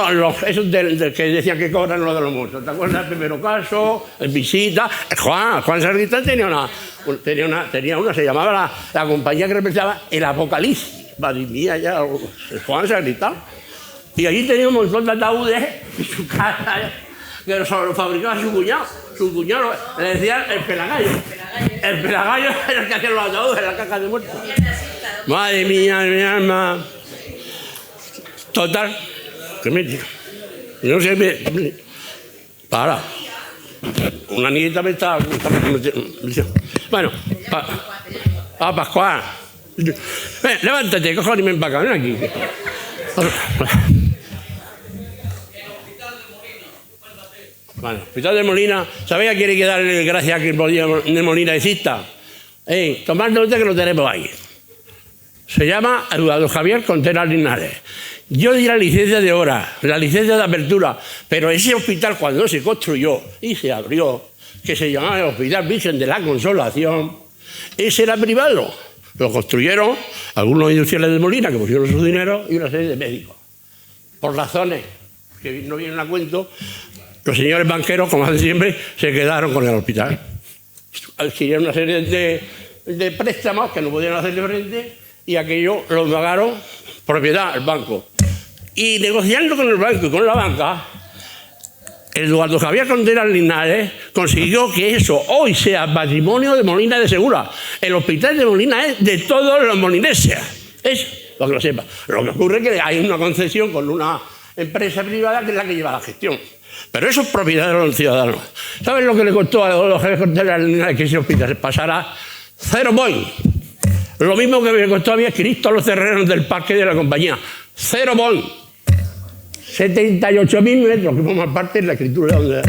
esos que decían que cobran lo de los muertos. ¿Te acuerdas del primero caso? En visita. Juan Sarguita tenía una, se llamaba la compañía que representaba el Apocalipsis. Madre mía, ya, Juan Sarguita. Y allí tenía un montón de ataúdes en su casa, que los fabricaba su cuñado. Su cuñado le decían el pelagallo. El pelagallo era el que hacía los ataúdes en la caja de muertos. Madre mía, mi alma. Total. Que me diga. No sé, para. Una nieta me está. Bueno, Pascual. Levántate, cojones, y ven para acá, ven aquí. Bueno, Hospital de Molina, ¿sabéis a quién hay que darle gracias a que el Hospital de Molina exista? Tomad nota que lo tenemos ahí. Se llama Eduardo Javier Contreras Linares. Yo di la licencia de obra, la licencia de apertura, pero ese hospital cuando se construyó y se abrió, que se llamaba el Hospital Virgen de la Consolación, ese era privado. Lo construyeron algunos industriales de Molina que pusieron su dinero y una serie de médicos. Por razones que no vienen a cuento, los señores banqueros, como hacen siempre, se quedaron con el hospital. Adquirieron una serie de préstamos que no pudieron hacerle frente y aquello lo pagaron propiedad, el banco. Y negociando con el banco y con la banca, Eduardo Javier Contreras Linares consiguió que eso hoy sea patrimonio de Molina de Segura. El hospital de Molina es de todos los molineses. Eso, para que lo sepa. Lo que ocurre es que hay una concesión con una empresa privada que es la que lleva la gestión. Pero eso es propiedad de los ciudadanos. ¿Saben lo que le costó a Eduardo Javier Contreras Linares que ese hospital pasara 0 point? Lo mismo que me costó a mí adquirir todos los terrenos del parque de la compañía. 0 point. 78.000 metros, que forman parte de la escritura donde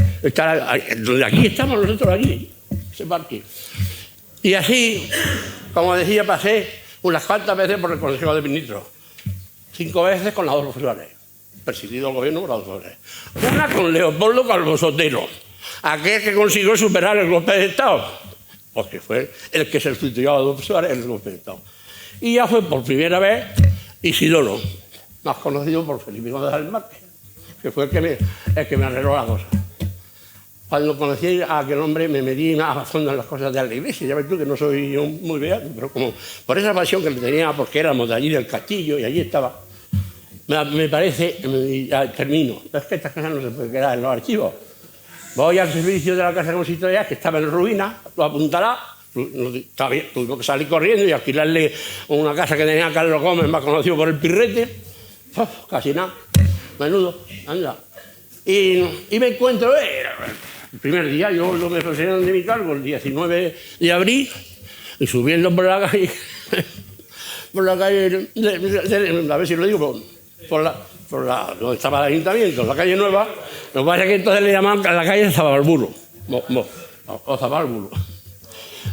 aquí estamos nosotros, aquí, ese parque. Y así, como decía, pasé unas cuantas veces por el Consejo de Ministros. 5 veces con las Adolfo Suárez, presidido el gobierno por Adolfo Suárez. Una con Leopoldo Calvo Sotelo, aquel que consiguió superar el golpe de Estado, porque fue el que se sustituyó a Adolfo Suárez en el golpe de Estado. Y ya fue por primera vez Isidoro, más conocido por Felipe González Márquez, que fue el que me arregló la cosa. Cuando conocí a aquel hombre me metí más a fondo en las cosas de la iglesia. Ya ves tú que no soy yo muy beato, pero como por esa pasión que le tenía, porque éramos de allí del castillo y allí estaba, me parece, ya termino, es que estas cosas no se pueden quedar en los archivos. Voy al servicio de la Casa Consistorial, que estaba en ruina, lo apuntará. Tuvimos que salir corriendo y alquilarle una casa que tenía Carlos Gómez, más conocido por el Pirrete. Casi nada, menudo, anda. Y me encuentro, el primer día yo me procedieron de mi cargo, el 19 de abril, y subiendo por la calle, a ver si lo digo, donde estaba el ayuntamiento, la calle Nueva, lo que pasa es que entonces le llamaban a la calle Zabalbulo, o Zabalbulo.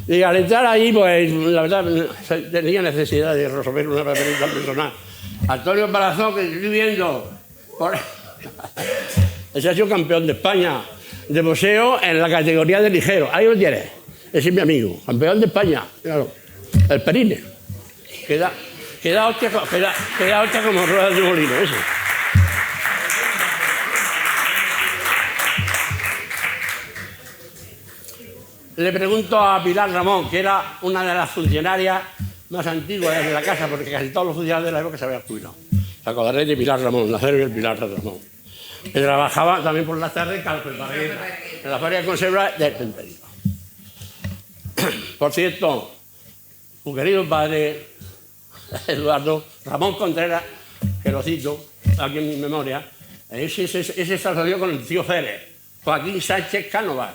Y al entrar ahí, pues la verdad, tenía necesidad de resolver una pregunta personal. Antonio Palazón, que estoy viendo, ese ha sido campeón de España de boxeo en la categoría de ligero. Ahí lo tienes, ese es mi amigo, campeón de España, claro, el Perine. Queda hostia como ruedas de molino, ese. le pregunto a Pilar Ramón, que era una de las funcionarias más antiguas de la casa, porque casi todos los funcionarios de la época se habían jubilado. Se acordaréis de Pilar Ramón, Nazario y el Pilar Ramón. Que trabajaba también por las tardes en la feria de conserva del Penterío. Por cierto, su querido padre, Eduardo Ramón Contreras, que lo cito aquí en mi memoria, ese se asoció con el tío Félix, Joaquín Sánchez Cánovas,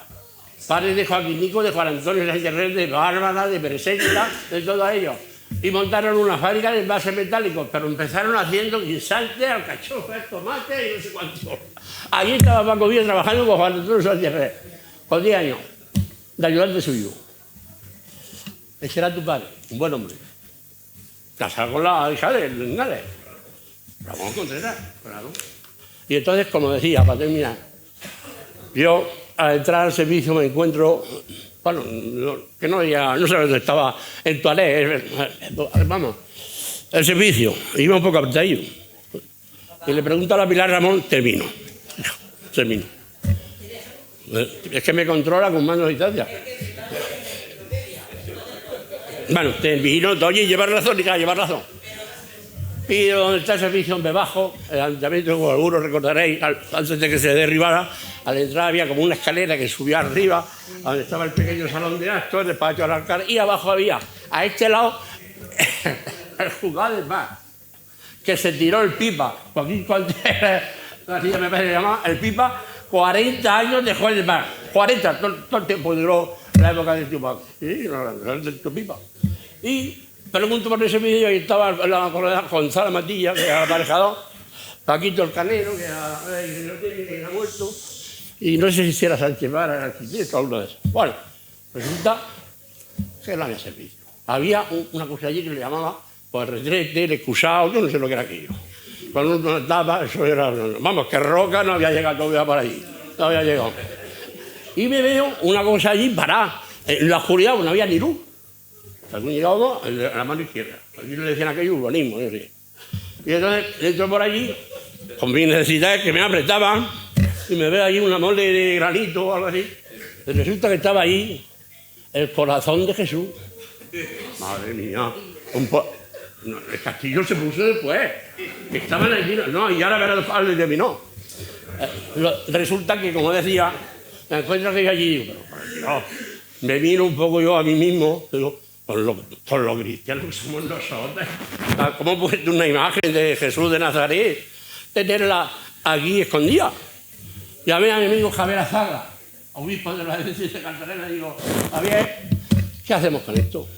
padre de Joaquín Nico, de Juan Antonio Sánchez Rey, de Bárbara, de Presenta, de todos ellos. Y montaron una fábrica de envases metálicos, pero empezaron haciendo guisantes, alcachofas, tomates y no sé cuánto. Allí estaba Paco Villa trabajando con Juan Antonio Sánchez Rey, con 10 años, de ayudante suyo. Ese era tu padre, un buen hombre. Casado con la hija de Linares, Ramón Contreras, claro. Y entonces, como decía, para terminar, yo al entrar al servicio me encuentro, bueno, que no sé dónde estaba, en Toilette, vamos, el servicio, iba un poco apretadillo. Y le pregunto a la Pilar Ramón, termino. Es que me controla con mano de distancia. Bueno, termino, oye, llevar razón, hija, llevar razón. Y donde está el servicio me bajo, el ayuntamiento, como algunos recordaréis, antes de que se derribara, al entrar había como una escalera que subía arriba, donde estaba el pequeño salón de actos, el despacho del alcalde, y abajo había, a este lado, el juzgado del mar, que se tiró el Pipa, Joaquín Contreras, así me parece que se llamaba, el Pipa, 40 años de juez del mar, 40, todo el tiempo duró la época del Tupac, sí, del Pipa. Y pregunto por ese vídeo y estaba la Gonzalo Matilla, que era el aparejador, Paquito el Canero, que era muerto, y no sé si era Sánchez Vara, el arquitecto o uno de esos. Bueno, resulta que no había servicio. Había una cosa allí que le llamaba pues retrete, el excusado, yo no sé lo que era aquello. Cuando uno estaba, eso era, vamos, que Roca no había llegado todavía por ahí, no había llegado. Y me veo una cosa allí parada, en la oscuridad, no había ni luz. Algún llegado a la mano izquierda. Aquí le decían aquello urbanismo, no sé. Y entonces entro por allí, con mis necesidades que me apretaban, y me veo allí una mole de granito o algo así. Y resulta que estaba ahí el corazón de Jesús. Madre mía. No, el castillo se puso después. Estaban allí, no, y ahora verá el padre y terminó. Resulta que, como decía, me encuentro que yo allí, digo, pero no, me miro un poco yo a mí mismo, digo, por lo cristianos que somos nosotros. ¿Cómo puede una imagen de Jesús de Nazaret tenerla aquí escondida? Llamé a mi amigo Javier Azaga, obispo de la diócesis de Cartagena, y digo, Javier, ¿qué hacemos con esto?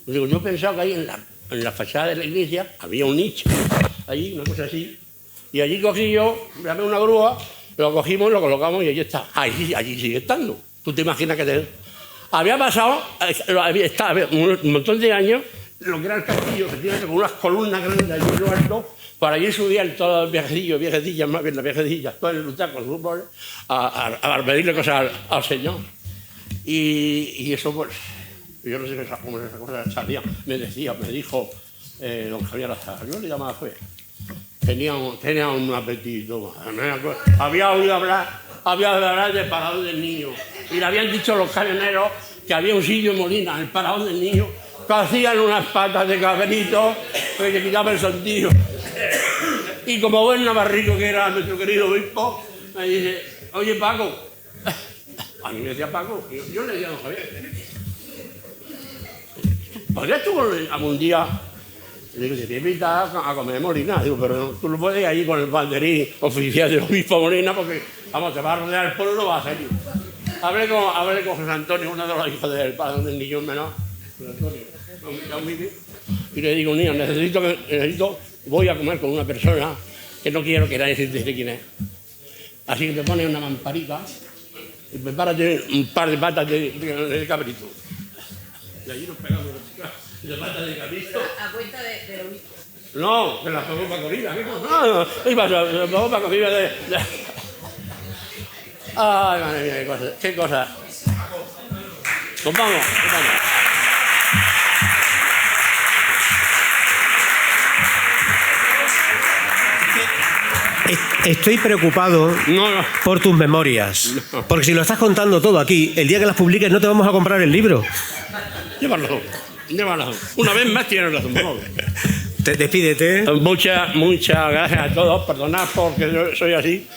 Digo, yo pensaba que ahí en la fachada de la iglesia había un nicho, allí, una cosa así, y allí cogí yo, llamé una grúa, lo cogimos, lo colocamos y allí está. Allí sigue estando. ¿Tú te imaginas que había pasado, había un montón de años, lo que era el castillo, que tiene con unas columnas grandes allí en lo alto, para allí subían todos los viejecillas, más bien las viejecillas, todas en luchar con sus pobres, a pedirle cosas al Señor. Y eso, pues, yo no sé cómo esa cosa salía. Me dijo don Javier Azaga, yo le llamaba juez. Tenía un apetito. Había oído hablar del Parador del Niño. Y le habían dicho los camioneros que había un sitio en Molina, el Parador del Niño, que hacían unas patas de cabrito que le quitaban el sentido. Y como buen navarrico que era nuestro querido obispo, me dice, oye Paco, a mí me decía Paco, yo le decía a don Javier, ¿podrías tú algún día? Le digo, te voy a invitar a comer Molina. Digo, pero tú lo puedes ir allí con el banderín oficial del obispo Molina porque, vamos, te va a rodear el pueblo, no va a hacer. Hablé con José Antonio, uno de los hijos del padre del niño menor, José Antonio, y le digo, niño, voy a comer con una persona que no quiero que nadie se entere quién es. Así que te pones una mamparita y prepárate un par de patas de cabrito. Y allí nos pegamos de patas de cabrito. A cuenta de obispo. No, que la pagó para comida. No, ¿qué pasa? La pagó para comida de... Ay, madre mía, qué cosa. Pues vamos. Estoy preocupado No. por tus memorias. Porque si lo estás contando todo aquí, el día que las publiques no te vamos a comprar el libro. Llevas razón. Una vez más tienes razón. Despídete. Muchas gracias a todos. Perdonad porque yo soy así.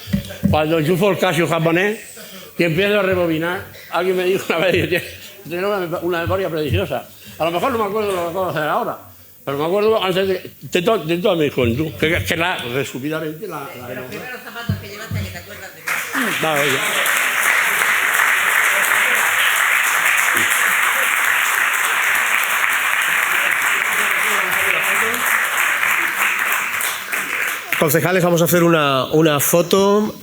Cuando enchufo el Casio japonés y empiezo a rebobinar, alguien me dijo una vez, tiene una memoria prodigiosa. A lo mejor no me acuerdo de lo que acabo de hacer ahora, pero me acuerdo antes de toda mi juventud, que resumidamente la Los primeros zapatos que llevaste que te acuerdas de mí. Vale, ya. Concejales, vamos a hacer una foto.